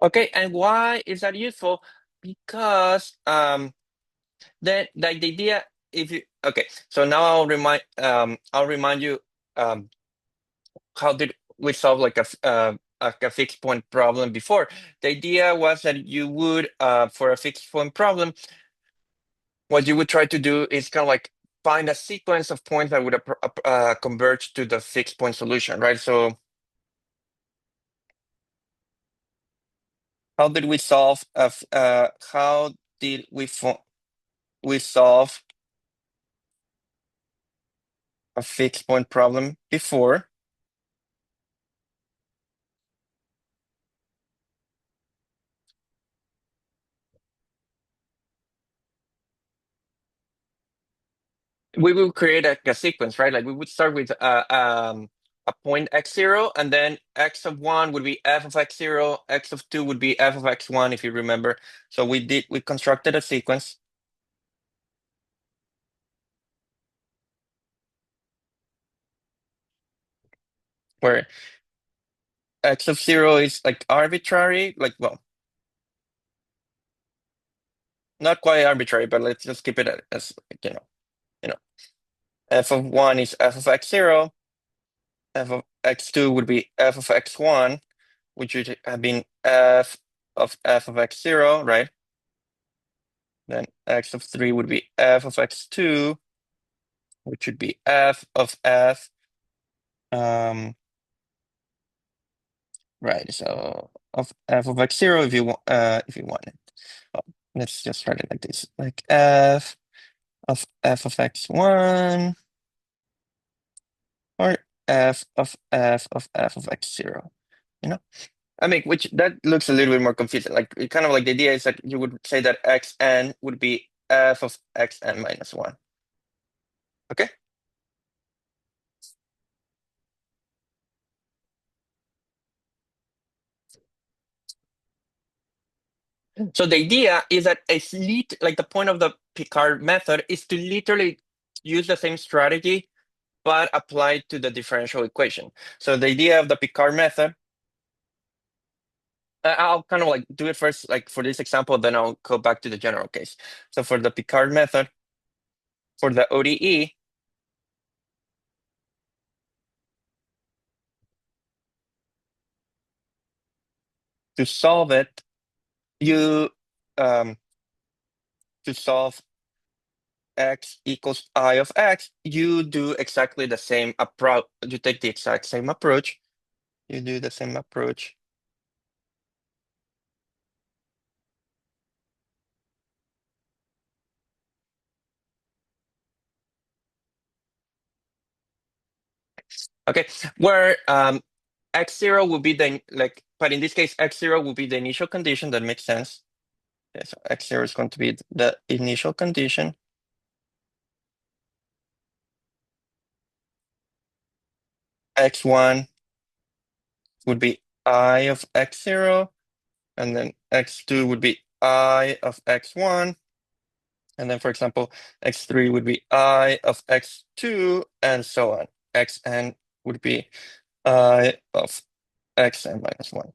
Okay, and why is that useful? Because then like the idea, if you okay, so now I'll remind you how did we solve like a fixed point problem before. The idea was that you would for a fixed point problem, what you would try to do is kind of like find a sequence of points that would converge to the fixed point solution, right? So how did we solve how did we solve a fixed point problem before? We will create a sequence, right? Like we would start with a point x0, and then x of 1 would be f of x0, x of 2 would be f of x1, if you remember. So we constructed a sequence where x of 0 is like arbitrary, like, well, not quite arbitrary, but let's just keep it as like, you know, f of 1 is f of x0, f of x2 would be f of x1, which would have been f of x0, right? Then x of 3 would be f of x2, which would be f of f. Right, so of f of x0 if you want it. Well, let's just write it like this, like f of x1 or f of x0, you know? I mean, which that looks a little bit more confusing. Like it kind of like the idea is that you would say that xn would be f of xn minus 1. Okay? So the idea is that like the point of the Picard method is to literally use the same strategy, but applied to the differential equation. So the idea of the Picard method, I'll kind of like do it first, like for this example, then I'll go back to the general case. So for the Picard method, for the ODE, to solve it, you to solve x equals I of x, you do exactly the same approach. You take the exact same approach. You do the same approach. Okay, where x0 will be the like, but in this case, x0 will be the initial condition. That makes sense. Okay, so x0 is going to be the initial condition. X1 would be I of x0, and then x2 would be I of x1, and then, for example, x3 would be I of x2, and so on. Xn would be I of xn minus 1.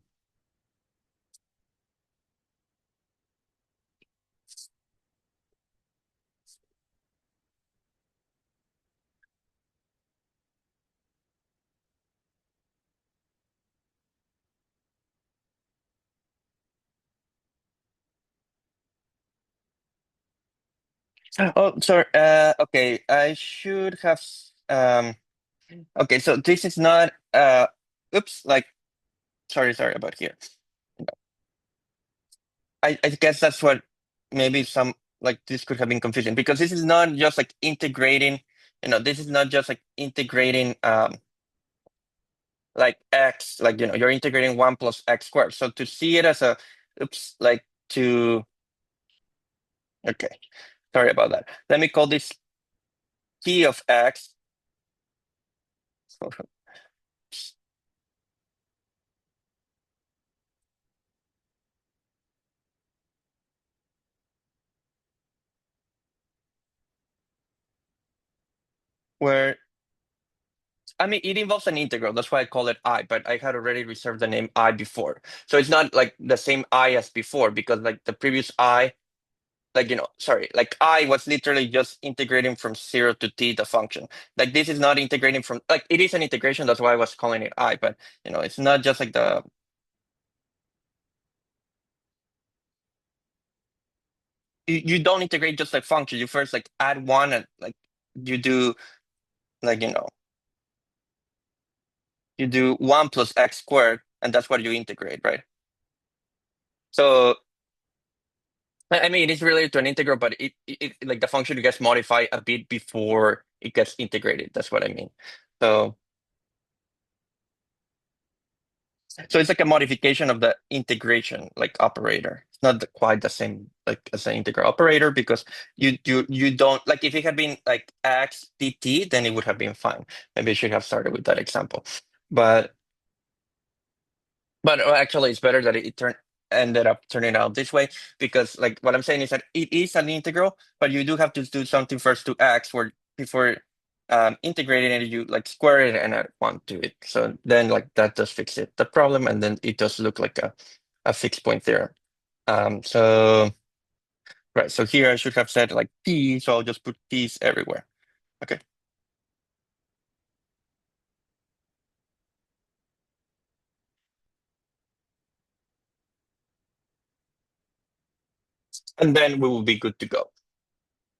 Oh, sorry. Okay, I should have. Okay, so this is not. Oops. Like, sorry about here. I guess that's what maybe some like this could have been confusing because this is not just like integrating. This is not just like integrating. Like x, like you're integrating 1 plus x squared. So to see it as a, oops, like to. Okay, sorry about that. Let me call this t of x. Where I mean, it involves an integral. That's why I call it I, but I had already reserved the name I before. So it's not like the same I as before because like the previous I, like, sorry, like I was literally just integrating from 0 to t the function. Like this is not integrating from, like it is an integration. That's why I was calling it I, but it's not just like you don't integrate just like function. You first like add one and like you do like, you do 1 plus x squared and that's what you integrate, right? So I mean, it is related to an integral, but it like the function gets modified a bit before it gets integrated. That's what I mean. So, so it's like a modification of the integration like operator. It's not quite the same like as an integral operator because you don't like if it had been like x dt, then it would have been fine. Maybe I should have started with that example, but. But actually, it's better that ended up turning out this way because, like, what I'm saying is that it is an integral, but you do have to do something first to x, where before integrating it, you like square it and add one to it. So then, like, that does fix it the problem, and then it does look like a fixed point theorem. So right, so here I should have said like p, so I'll just put p's everywhere. Okay, and then we will be good to go.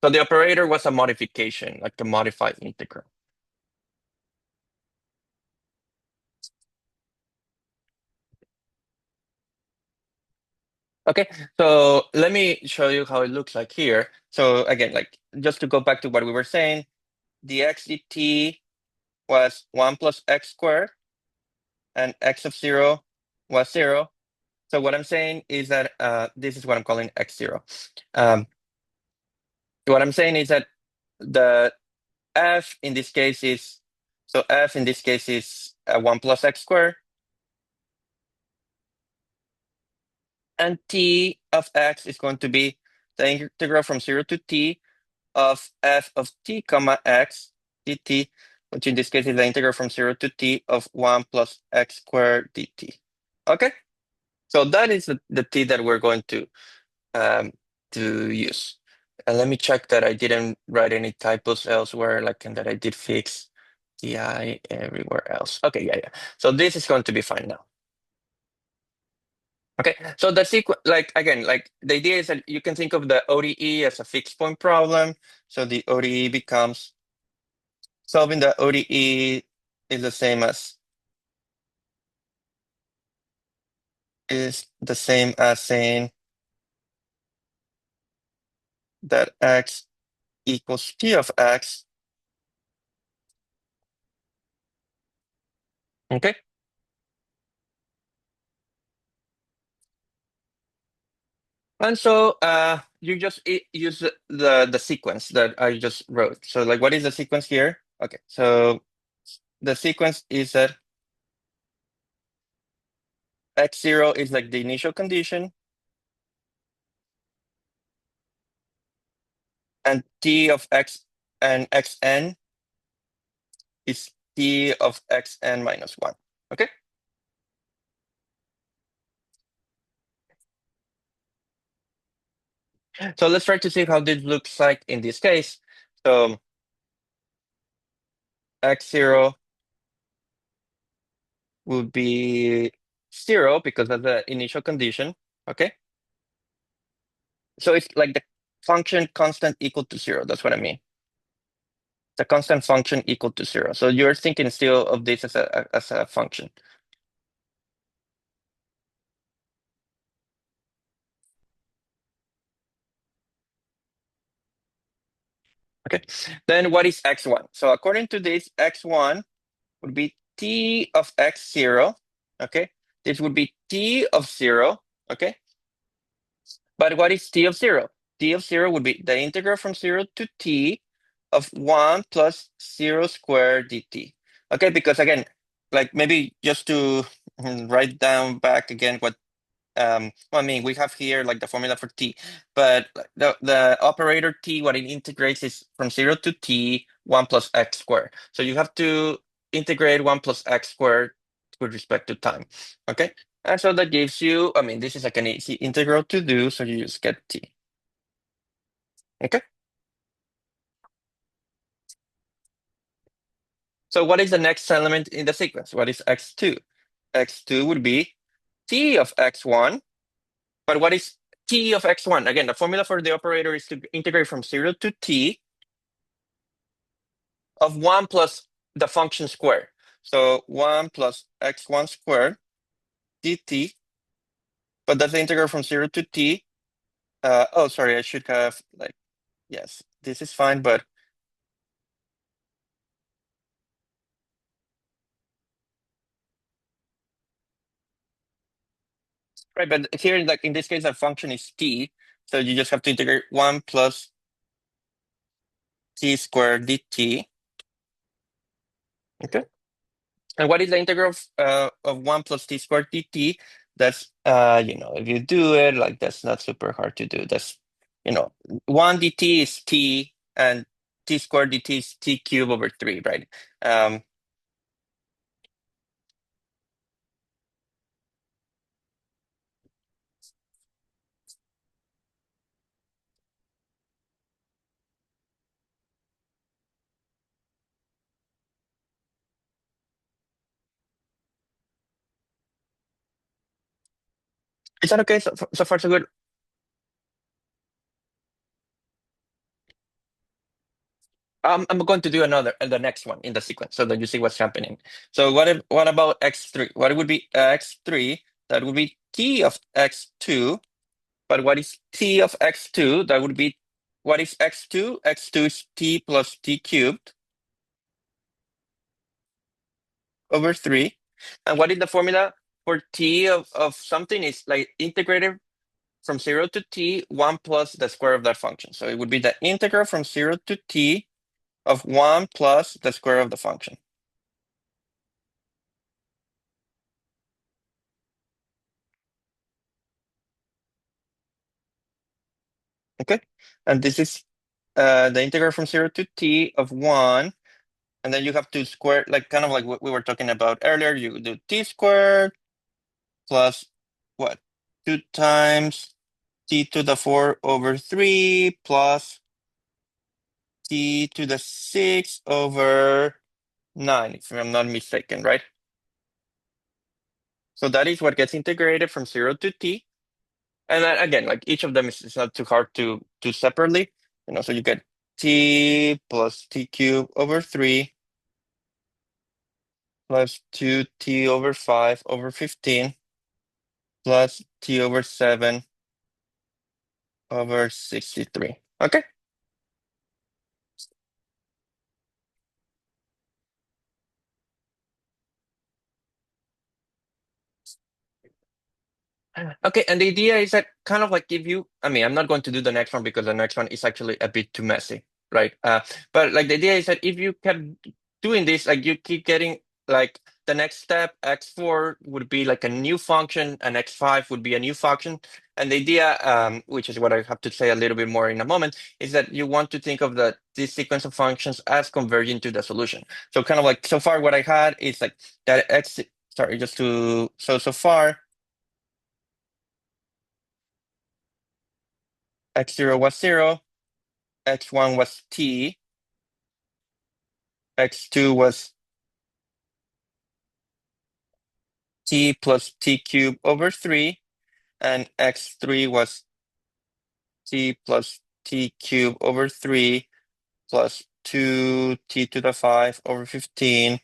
So the operator was a modification, like a modified integral. Okay, so let me show you how it looks like here. So again, like just to go back to what we were saying, the x dt was 1 plus x squared and x of 0 was 0. So what I'm saying is that this is what I'm calling x0. Um, what I'm saying is that the f in this case is, so f in this case is 1 plus x squared, and t of x is going to be the integral from 0 to t of f of t comma x dt, which in this case is the integral from 0 to t of 1 plus x squared dt. Okay, so that is the t that we're going to use. And let me check that I didn't write any typos elsewhere, like and that I did fix the I everywhere else. Okay, yeah. So this is going to be fine now. Okay, so the sequence, like again, like the idea is that you can think of the ODE as a fixed point problem. So the ODE becomes solving the ODE is the same as saying that x equals p of x. Okay. And so you just use the sequence that I just wrote. So like what is the sequence here? Okay, so the sequence is that x0 is like the initial condition, and t of x and xn is t of xn minus 1. Okay? So let's try to see how this looks like in this case. So x0 will be 0 because of the initial condition. Okay? So it's like the function constant equal to 0. That's what I mean. The constant function equal to 0. So you're thinking still of this as a function. Okay. Then what is x1? So according to this, x1 would be t of x0. Okay. This would be t of 0. Okay. But what is t of 0? T of 0 would be the integral from 0 to t of 1 plus 0 squared dt. Okay, because again, like maybe just to write down back again what well, I mean, we have here like the formula for t, but the operator t, what it integrates is from 0 to t, 1 plus x squared. So you have to integrate 1 plus x squared with respect to time. Okay. And so that gives you, I mean, this is like an easy integral to do, so you just get t. Okay. So what is the next element in the sequence? What is x2? X2 would be t of x1. But what is t of x1? Again, the formula for the operator is to integrate from 0 to t of 1 plus the function square. So 1 plus x1 squared dt, but that's the integral from 0 to t. Oh, sorry, I should have like, yes, this is fine, but right, but here, like in this case, the function is t, so you just have to integrate 1 plus t squared dt. Okay. And what is the integral of 1 plus t squared dt? That's, if you do it, like that's not super hard to do. That's, 1 dt is t, and t squared dt is t cubed over 3, right? Um, is that okay? So far, so good. I'm going to do the next one in the sequence so that you see what's happening. So what about x3? What would be x3? That would be t of x2. But what is t of x2? That would be, what is x2? X2 is t plus t cubed over 3. And what is the formula for t of something? Is like integrated from 0 to t, 1 plus the square of that function. So it would be the integral from 0 to t of 1 plus the square of the function. Okay. And this is the integral from 0 to t of 1. And then you have to square, like kind of like what we were talking about earlier. You do t squared plus what? 2 times t to the 4 over 3 plus t to the 6 over 9, if I'm not mistaken, right? So that is what gets integrated from 0 to t. And then again, like each of them is not too hard to do separately. So you get t plus t cubed over 3 plus 2t over 5 over 15 plus t over 7 over 63. Okay. Okay, and the idea is that kind of like if you, I mean, I'm not going to do the next one because the next one is actually a bit too messy, right? But like the idea is that if you kept doing this, like you keep getting like the next step, x4 would be like a new function, and x5 would be a new function. And the idea, which is what I have to say a little bit more in a moment, is that you want to think of this sequence of functions as converging to the solution. So kind of like so far what I had is like that x, sorry, just to, so far x0 was 0, x1 was t, x2 was t plus t cubed over 3, and x3 was t plus t cubed over 3 plus 2t to the 5 over 15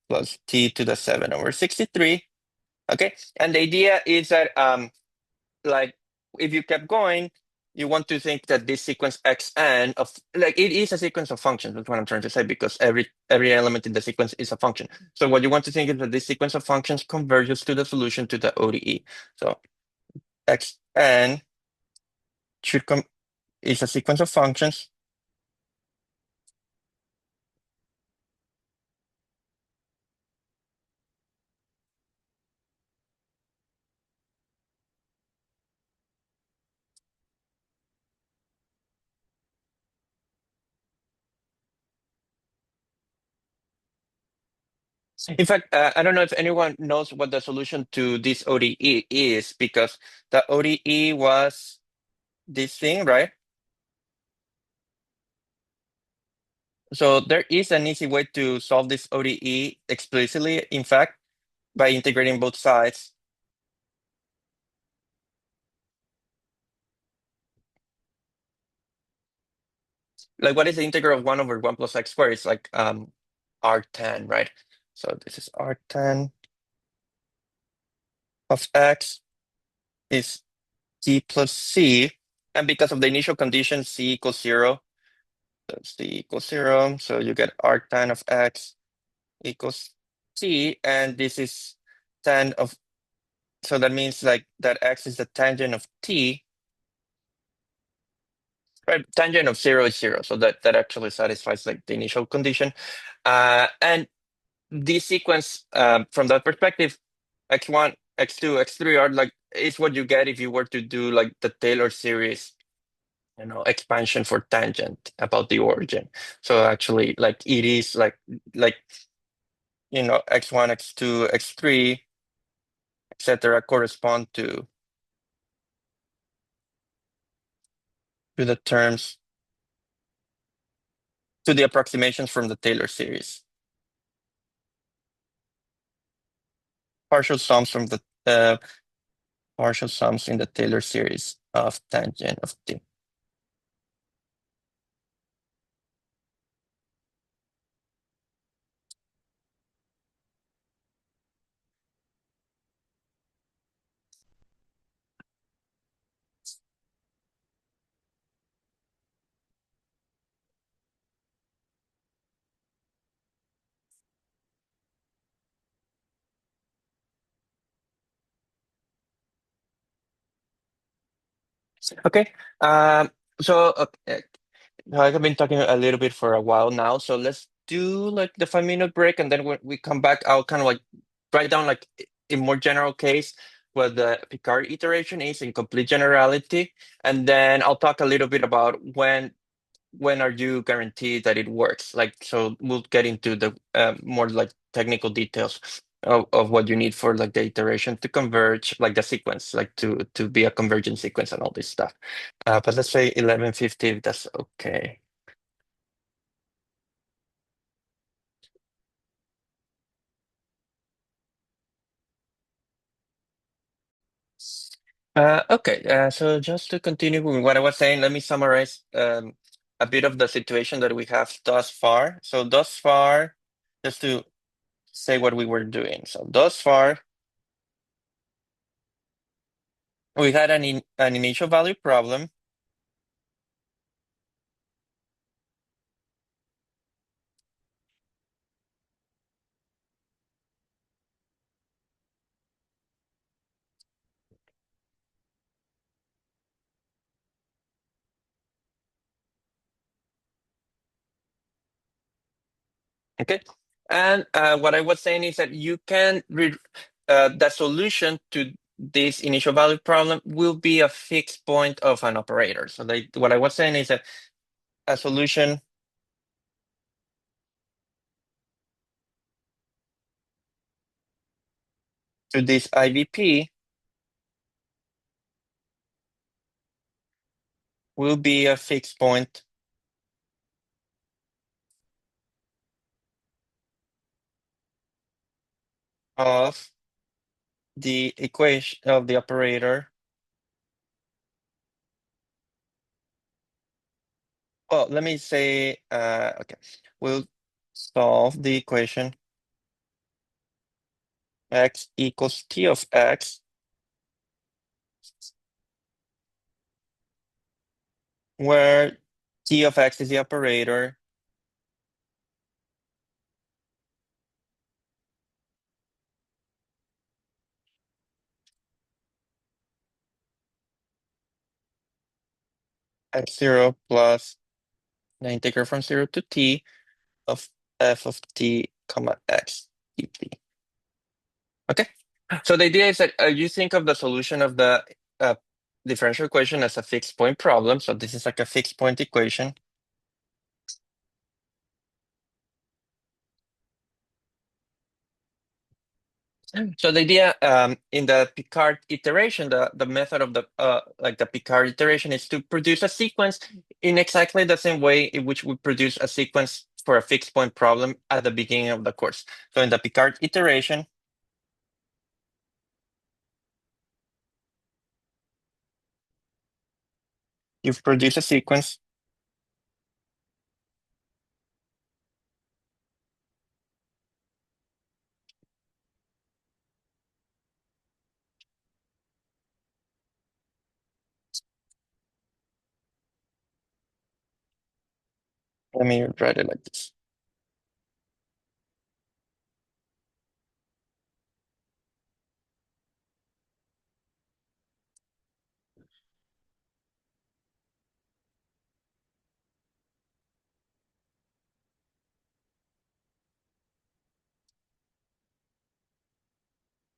plus t to the 7 over 63. Okay, and the idea is that like if you kept going, you want to think that this sequence xn of like it is a sequence of functions. That's what I'm trying to say, because every element in the sequence is a function. So what you want to think is that this sequence of functions converges to the solution to the ODE. So xn should come is a sequence of functions. In fact, I don't know if anyone knows what the solution to this ODE is, because the ODE was this thing, right? So there is an easy way to solve this ODE explicitly, in fact, by integrating both sides. Like, what is the integral of 1 over 1 plus x squared? It's like R10, right? So this is R10 of x is t plus c. And because of the initial condition, c equals 0, so c equals 0. So you get R10 of x equals t, and this is tan of, so that means like that x is the tangent of t, right? Tangent of 0 is 0, so that actually satisfies like the initial condition. And this sequence, from that perspective, x1, x2, x3 are like, is what you get if you were to do like the Taylor series, expansion for tangent about the origin. So actually, like it is like x1, x2, x3, etc. correspond to the terms, to the approximations from the Taylor series. Partial sums from the partial sums in the Taylor series of tangent of t. Okay. So I have been talking a little bit for a while now. So let's do like the 5-minute break, and then when we come back, I'll kind of like write down like in more general case what the Picard iteration is in complete generality, and then I'll talk a little bit about when are you guaranteed that it works? Like, so we'll get into the more like technical details of what you need for like the iteration to converge, like the sequence, like to be a convergent sequence and all this stuff. But let's say 11:50, if that's okay. Okay, so just to continue with what I was saying, let me summarize a bit of the situation that we have thus far. So thus far, just to say what we were doing. So thus far, we had an initial value problem. Okay. And what I was saying is that you can the solution to this initial value problem will be a fixed point of an operator. So what I was saying is that a solution to this IVP will be a fixed point of the equation of the operator. Well, let me say, okay, we'll solve the equation x equals t of x, where t of x is the operator, x0 plus the integral from 0 to t of f of t comma x dt. Okay, so the idea is that you think of the solution of the differential equation as a fixed point problem. So this is like a fixed point equation. So the idea in the Picard iteration, the method of the like the Picard iteration is to produce a sequence in exactly the same way in which we produce a sequence for a fixed point problem at the beginning of the course. So in the Picard iteration, you've produced a sequence. Let me write it like this.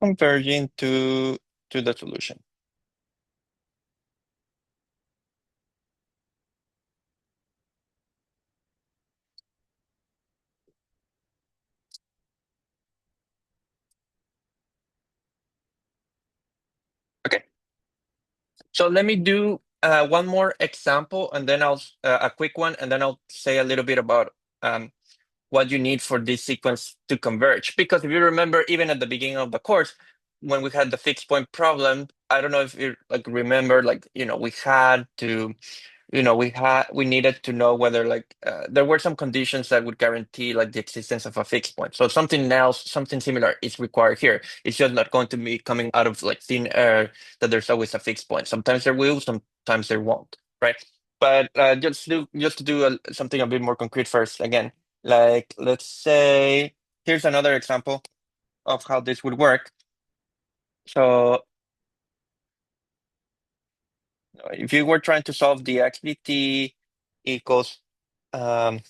Converging to the solution. Okay, so let me do one more example, and then I'll a quick one, and then I'll say a little bit about what you need for this sequence to converge. Because if you remember, even at the beginning of the course, when we had the fixed point problem, I don't know if you like remember, like we had to we needed to know whether like there were some conditions that would guarantee like the existence of a fixed point. So something else, something similar is required here. It's just not going to be coming out of like thin air that there's always a fixed point. Sometimes there will, sometimes there won't, right? But just to do something a bit more concrete first. Again, like let's say here's another example of how this would work. So if you were trying to solve the x dt equals um,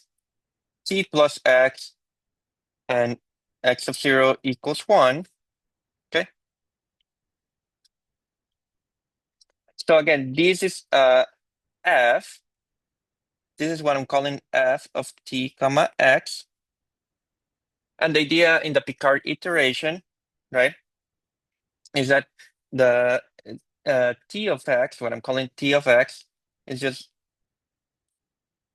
t plus x and x of 0 equals 1, okay? So again, this is f. This is what I'm calling f of t comma x. And the idea in the Picard iteration, right, is that the t of x, what I'm calling t of x, is just,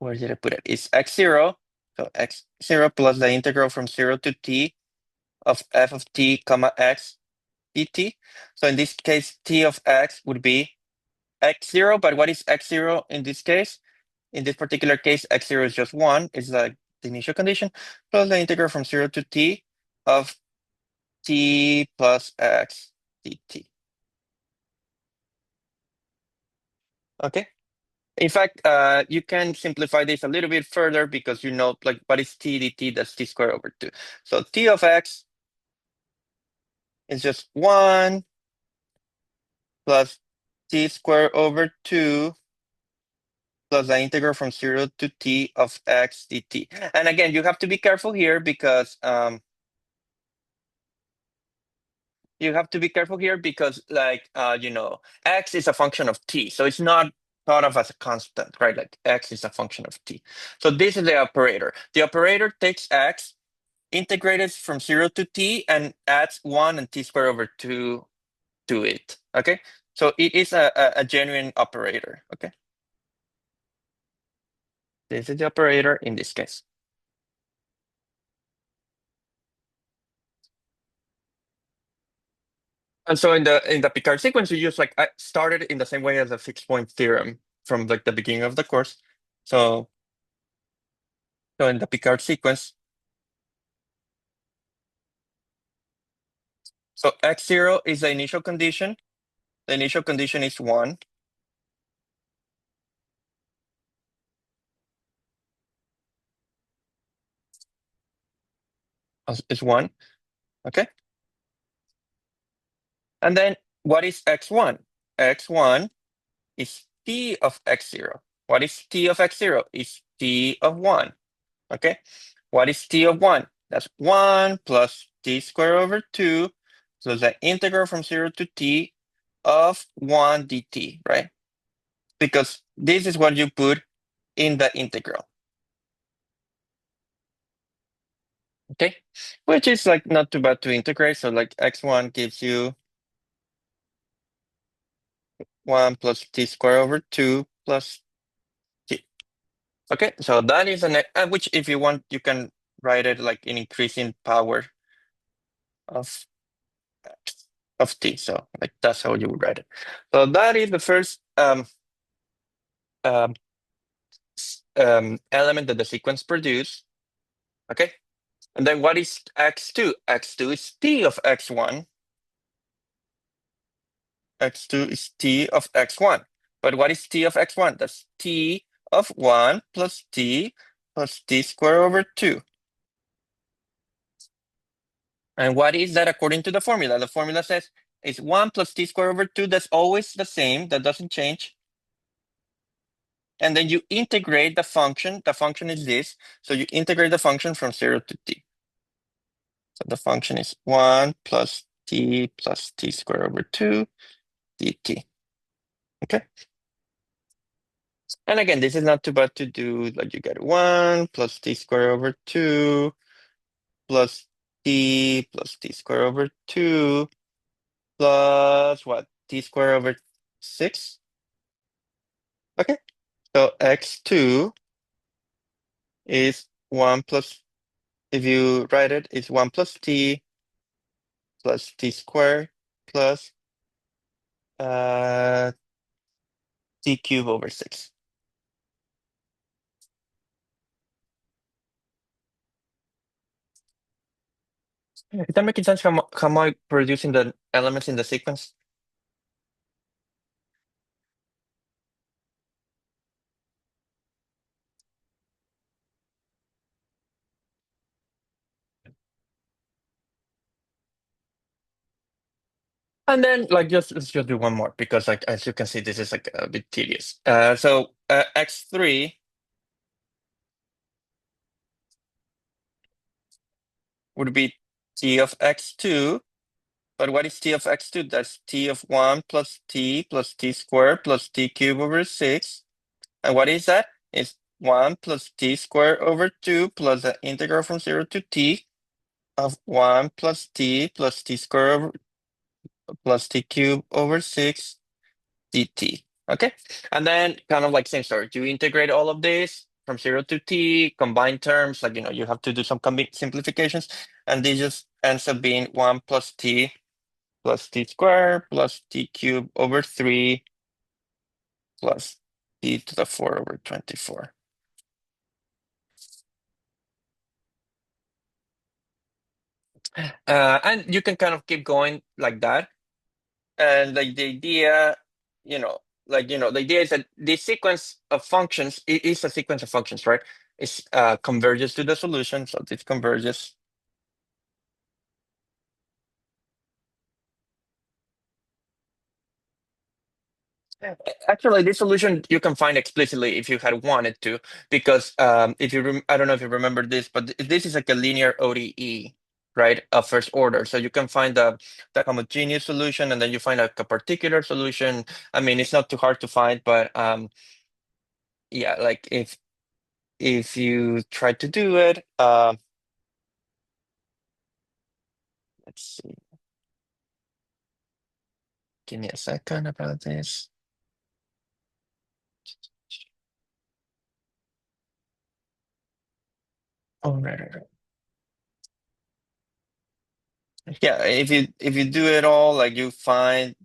where did I put it? It's x0. So x0 plus the integral from 0 to t of f of t comma x dt. So in this case, t of x would be x0, but what is x0 in this case? In this particular case, x0 is just 1, it's like the initial condition, plus the integral from 0 to t of t plus x dt. Okay. In fact, you can simplify this a little bit further because you know, like, what is t dt? That's t squared over 2. So t of x is just 1 plus t squared over 2 plus the integral from 0 to t of x dt. And again, you have to be careful here because like x is a function of t, so it's not thought of as a constant, right? Like x is a function of t. So this is the operator. The operator takes x, integrates from 0 to t, and adds 1 and t squared over 2 to it. Okay, so it is a genuine operator. Okay, this is the operator in this case. And so in the Picard sequence, you use like I started in the same way as a fixed point theorem from like the beginning of the course. So in the Picard sequence, so x0 is the initial condition. The initial condition is 1. Is 1. Okay. And then what is x1? X1 is t of x0. What is t of x0? Is t of 1. Okay. What is t of 1? That's 1 plus t squared over 2. So the integral from 0 to t of 1 dt, right? Because this is what you put in the integral. Okay, which is like not too bad to integrate. So like x1 gives you 1 plus t squared over 2 plus t. Okay, so that is an which if you want, you can write it like in increasing power of t. So like that's how you would write it. So that is the first um, element that the sequence produce. Okay, and then what is x2? X2 is t of x1. X2 is t of x1. But what is t of x1? That's t of 1 plus t squared over 2. And what is that according to the formula? The formula says it's 1 plus t squared over 2. That's always the same. That doesn't change. And then you integrate the function. The function is this. So you integrate the function from 0 to t. So the function is 1 plus t squared over 2 dt. Okay. And again, this is not too bad to do. Like you get 1 plus t squared over 2 plus t squared over 2 plus what? T squared over 6? Okay. So x2 is 1 plus, if you write it, it's 1 plus t squared plus t cubed over 6. Is that making sense? How am I producing the elements in the sequence? And then like let's just do one more because like as you can see, this is like a bit tedious. So x3 would be t of x2. But what is t of x2? That's t of 1 plus t squared plus t cubed over 6. And what is that? It's 1 plus t squared over 2 plus the integral from 0 to t of 1 plus t squared over, plus t cubed over 6 dt. Okay? And then kind of like same story. You integrate all of this from 0 to t, combine terms, like, you have to do some simplifications. And this just ends up being 1 plus t squared plus t cubed over 3 plus t to the 4 over 24. And you can kind of keep going like that. And like the idea, the idea is that this sequence of functions, it is a sequence of functions, right? It converges to the solution. So this converges. Actually, this solution you can find explicitly if you had wanted to, because if you I don't know if you remember this, but this is like a linear ODE, right, of first order. So you can find the homogeneous solution, and then you find like a particular solution. I mean, it's not too hard to find, but yeah, like if you try to do it, let's see, give me a second about this. Oh, right. Yeah, if you do it all, like you find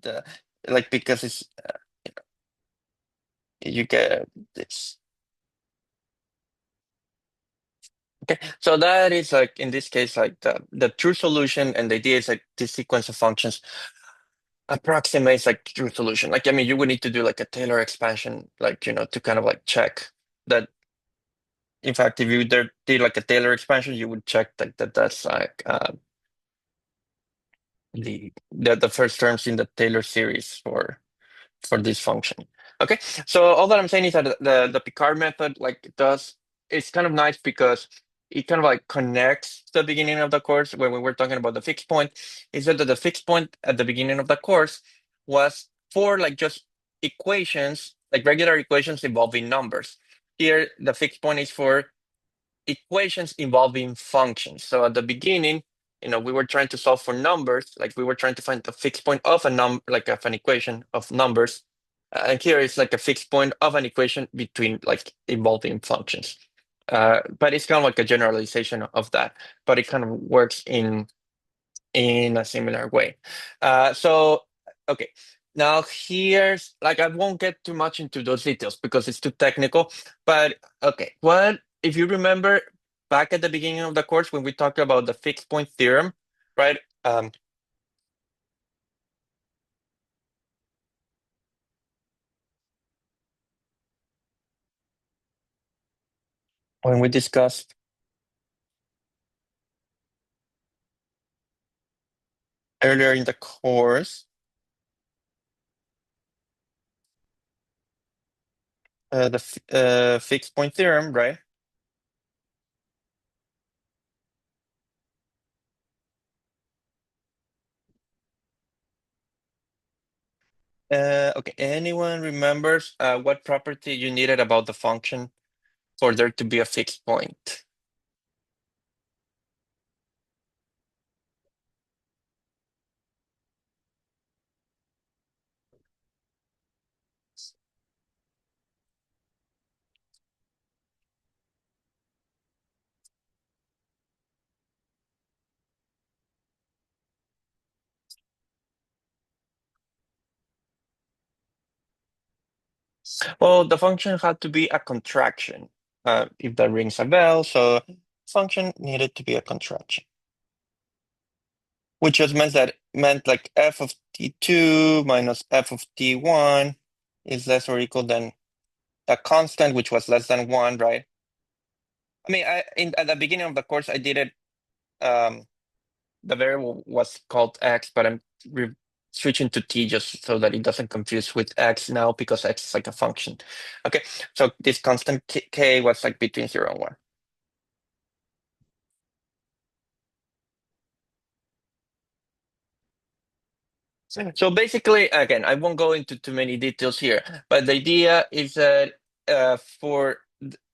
like because it's you get this. Okay, so that is like in this case like the true solution, and the idea is like this sequence of functions approximates like true solution. Like I mean, you would need to do like a Taylor expansion, like to kind of like check that. In fact, if you did like a Taylor expansion, you would check like that's like the first terms in the Taylor series for this function. Okay, so all that I'm saying is that the Picard method like does it's kind of nice because it kind of like connects the beginning of the course when we were talking about the fixed point. Is that the fixed point at the beginning of the course was for like just equations, like regular equations involving numbers. Here, the fixed point is for equations involving functions. So at the beginning, we were trying to solve for numbers, like we were trying to find the fixed point of a like of an equation of numbers. And here it's like a fixed point of an equation between like involving functions. But it's kind of like a generalization of that, but it kind of works in a similar way. So, okay. Now here's like I won't get too much into those details because it's too technical, but okay. What if you remember back at the beginning of the course when we talked about the fixed point theorem, right? When we discussed earlier in the course, the fixed point theorem, right? Okay, anyone remembers what property you needed about the function for there to be a fixed point? Well, the function had to be a contraction, if that rings a bell. So function needed to be a contraction, which just meant like f of t2 minus f of t1 is less or equal than a constant, which was less than 1, right? I mean, at the beginning of the course, I did it. Um, the variable was called x, but I'm switching to t just so that it doesn't confuse with x now because x is like a function. Okay, so this constant k was like between 0 and 1. So basically, again, I won't go into too many details here, but the idea is that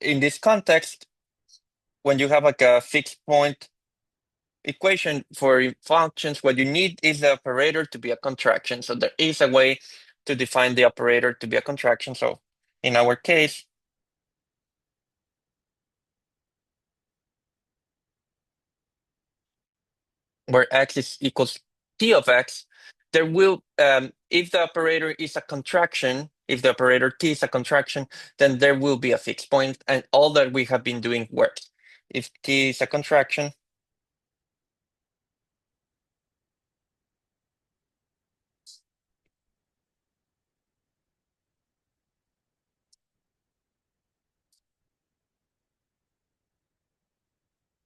in this context, when you have like a fixed point equation for functions, what you need is the operator to be a contraction. So there is a way to define the operator to be a contraction. So in our case, where x is equals t of x, there will, if the operator is a contraction, if the operator t is a contraction, then there will be a fixed point, and all that we have been doing works. If t is a contraction,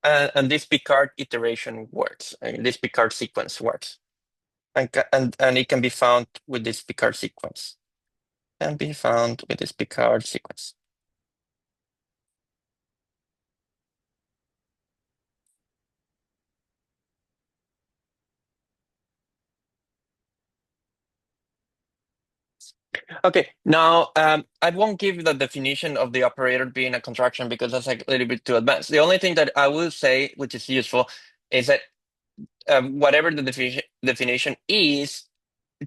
and this Picard iteration works, and this Picard sequence works, and it can be found with this Picard sequence. can be found with this Picard sequence. Okay, now I won't give the definition of the operator being a contraction because that's like a little bit too advanced. The only thing that I will say, which is useful, is that whatever the definition is,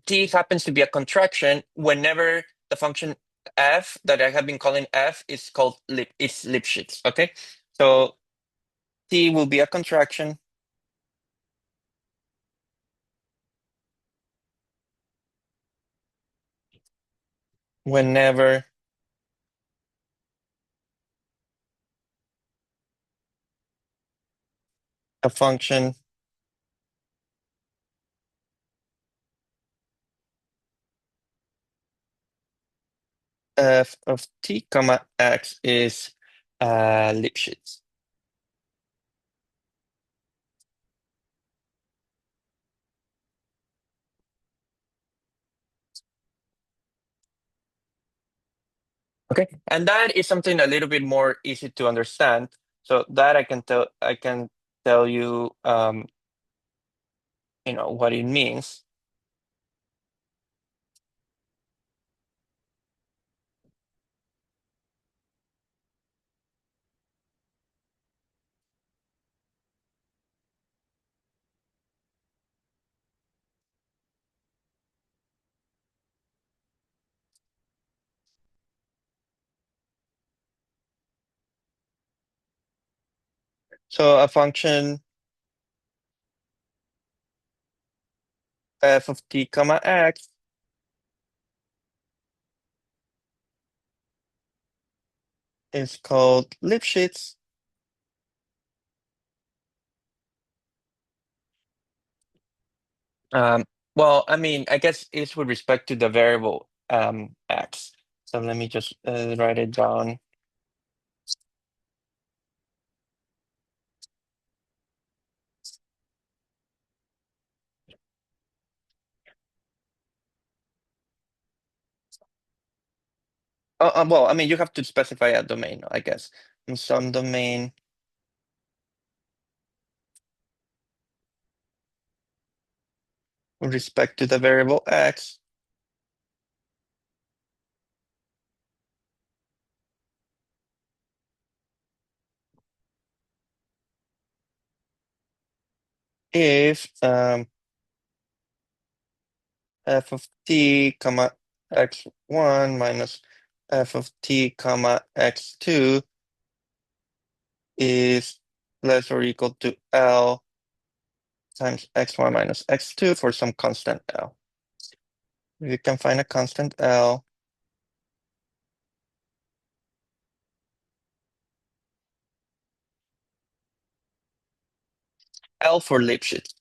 T happens to be a contraction whenever the function f that I have been calling f is called is Lipschitz. Okay, so T will be a contraction whenever a function f of t comma x is Lipschitz. Okay, and that is something a little bit more easy to understand. So that I can tell you what it means. So a function f of t comma x is called Lipschitz. Um, well, I mean, I guess it's with respect to the variable x. So let me just write it down. Well, I mean, you have to specify a domain, I guess. In some domain with respect to the variable x, if f of t comma x1 minus f of t comma x2 is less or equal to L times x1 minus x2 for some constant L. If you can find a constant L, L for Lipschitz,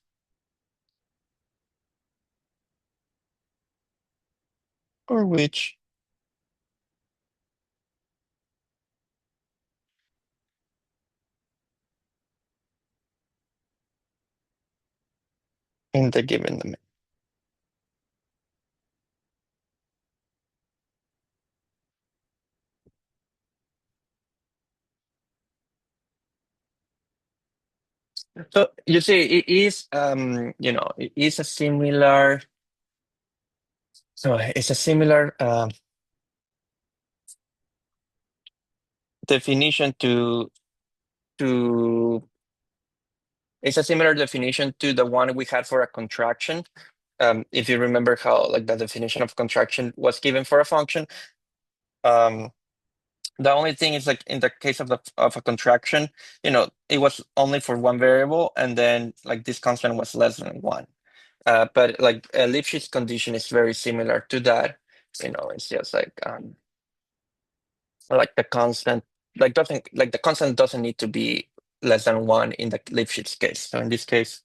or which in the given domain. So you see, it is a similar. So it's a similar definition to. It's a similar definition to the one we had for a contraction. If you remember how like the definition of contraction was given for a function, um, the only thing is like in the case of a contraction, it was only for one variable, and then like this constant was less than one. But like a Lipschitz condition is very similar to that. It's just like the constant the constant doesn't need to be less than one in the Lipschitz case. So in this case,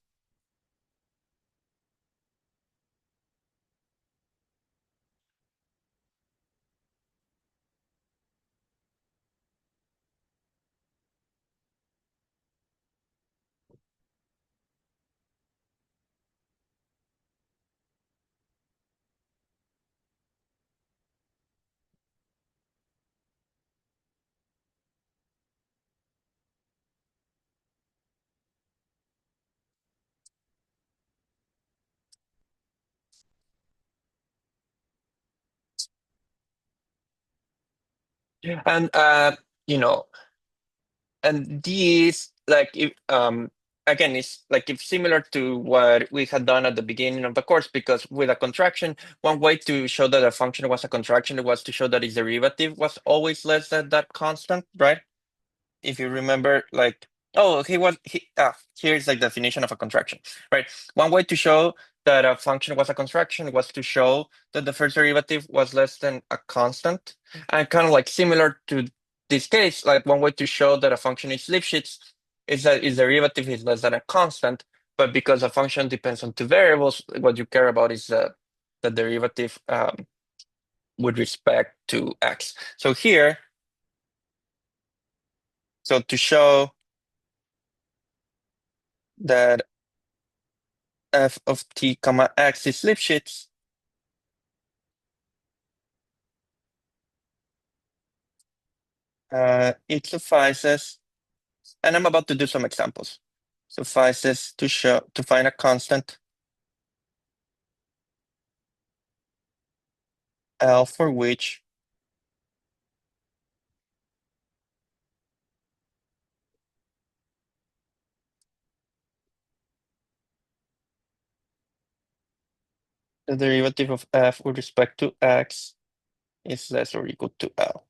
And you know, and these like if again it's like if similar to what we had done at the beginning of the course, because with a contraction, one way to show that a function was a contraction was to show that its derivative was always less than that constant, right? If you remember, like, oh, here's like definition of a contraction, right? One way to show that a function was a contraction was to show that the first derivative was less than a constant. And kind of like similar to this case, like one way to show that a function is Lipschitz is that its derivative is less than a constant, but because a function depends on two variables, what you care about is the derivative with respect to x. So here, so to show that f of t comma x is Lipschitz, it suffices, and I'm about to do some examples, suffices to find a constant L for which the derivative of f with respect to x is less or equal to L.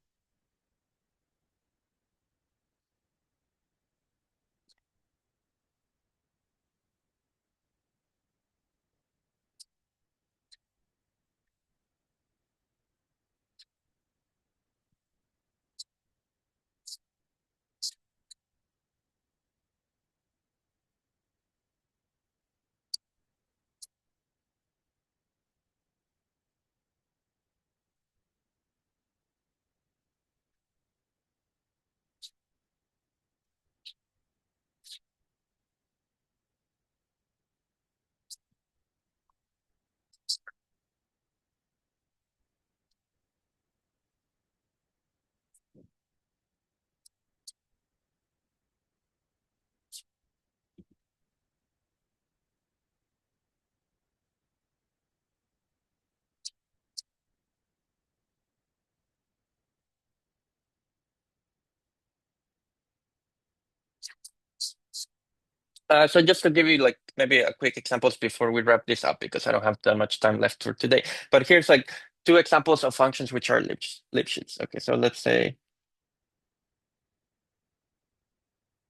So just to give you like maybe a quick examples before we wrap this up, because I don't have that much time left for today. But here's like two examples of functions which are Lipschitz. Okay, so let's say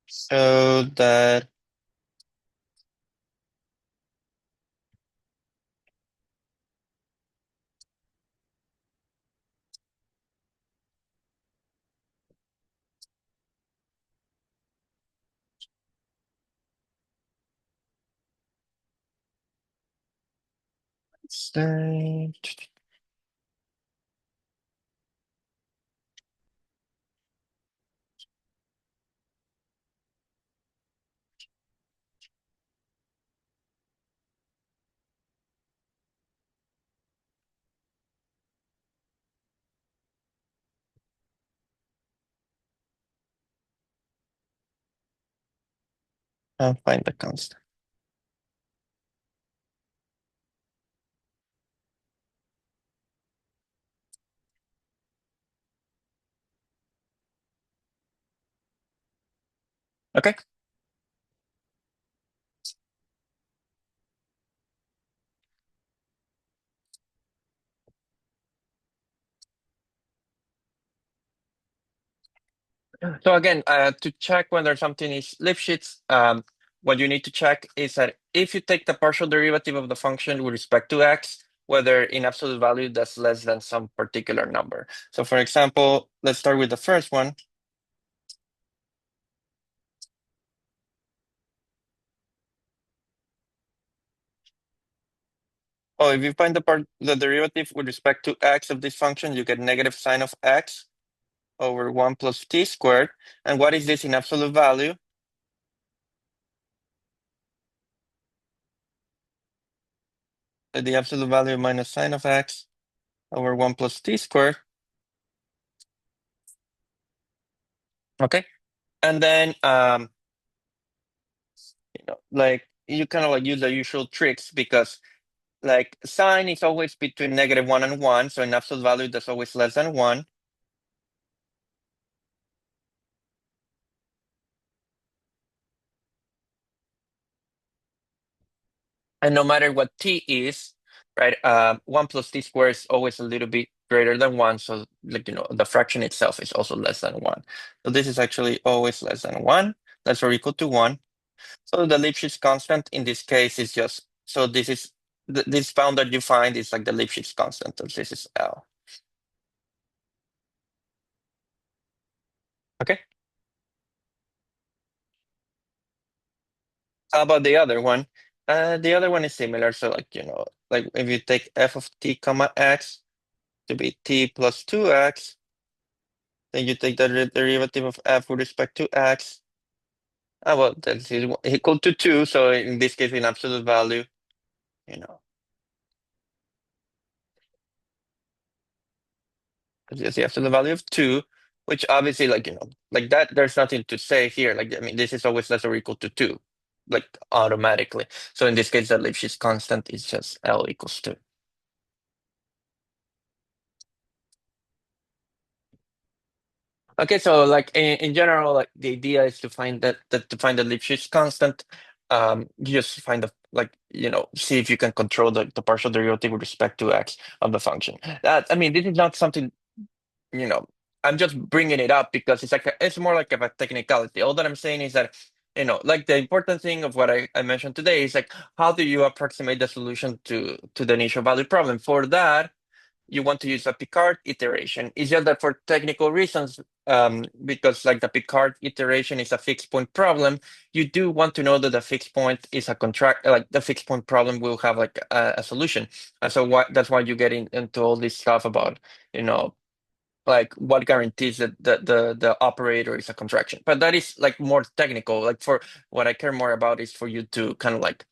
so that say I'll find the constant. Okay. So again, to check whether something is Lipschitz, what you need to check is that if you take the partial derivative of the function with respect to x, whether in absolute value that's less than some particular number. So for example, let's start with the first one. Oh, if you find the derivative with respect to x of this function, you get negative sine of x over 1 plus t squared. And what is this in absolute value? The absolute value minus sine of x over 1 plus t squared. Okay. And then like you kind of like use the usual tricks, because like sine is always between -1 and 1, so in absolute value that's always less than 1. And no matter what t is, right, 1 plus t squared is always a little bit greater than 1. So, like, the fraction itself is also less than 1. So this is actually always less than 1, less or equal to 1. So the Lipschitz constant in this case is just, so this is, this bound that you find is like the Lipschitz constant. So this is L. Okay. How about the other one? The other one is similar. So, like, like if you take f of t comma x to be t plus 2x, then you take the derivative of f with respect to x. Well, that's equal to 2. So in this case, in absolute value, you know, it's just the absolute value of 2, which obviously, like, like that, there's nothing to say here. Like, I mean, this is always less or equal to 2, like automatically. So in this case, the Lipschitz constant is just L equals 2. Okay, so like in general, like the idea is to find that to find the Lipschitz constant, you just find the like see if you can control the partial derivative with respect to x of the function. That I mean, this is not something you know. I'm just bringing it up because it's more like of a technicality. All that I'm saying is that like the important thing of what I mentioned today is like how do you approximate the solution to the initial value problem? For that you want to use a Picard iteration. It's just that for technical reasons, because like the Picard iteration is a fixed point problem, you do want to know that the fixed point is a contract, like the fixed point problem will have like a solution. And so that's why you get into all this stuff about, like what guarantees that the operator is a contraction. But that is like more technical. Like for what I care more about is for you to kind of like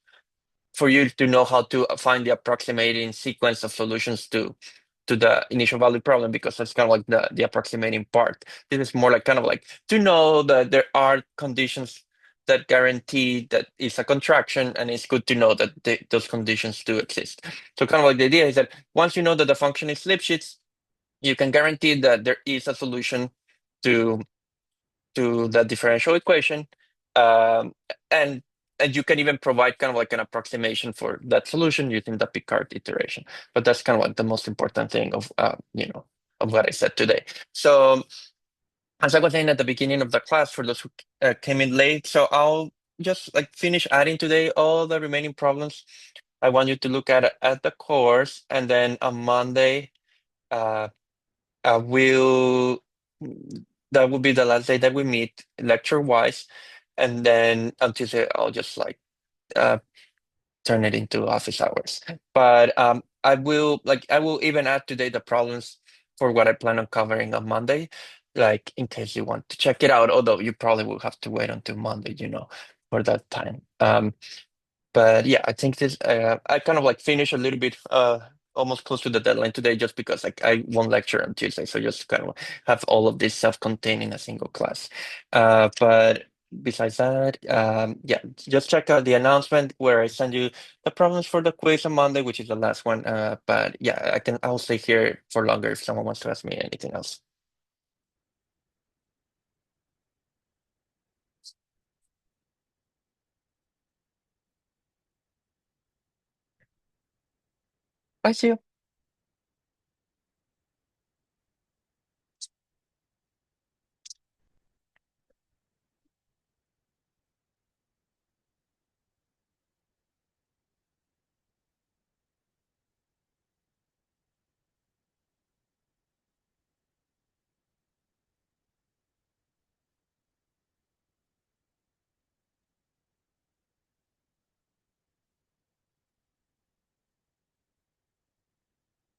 for you to know how to find the approximating sequence of solutions to the initial value problem, because that's kind of like the approximating part. This is more like kind of like to know that there are conditions that guarantee that it's a contraction, and it's good to know that those conditions do exist. So kind of like the idea is that once you know that the function is Lipschitz, you can guarantee that there is a solution to the differential equation, um, and and you can even provide kind of like an approximation for that solution using the Picard iteration. But that's kind of like the most important thing of of what I said today. So as I was saying at the beginning of the class, for those who came in late, so I'll just like finish adding today all the remaining problems I want you to look at the course, and then on Monday. Uh, will that will be the last day that we meet lecture wise, and then on Tuesday I'll just like uh, turn it into office hours. But I will even add today the problems for what I plan on covering on Monday, like in case you want to check it out. Although you probably will have to wait until Monday, for that time. But yeah, I think this I kind of like finish a little bit almost close to the deadline today, just because like I won't lecture on Tuesday, so just kind of have all of this self-contained in a single class. But besides that, yeah, just check out the announcement where I send you the problems for the quiz on Monday, which is the last one. But yeah, I'll stay here for longer if someone wants to ask me anything else. Bye, see you.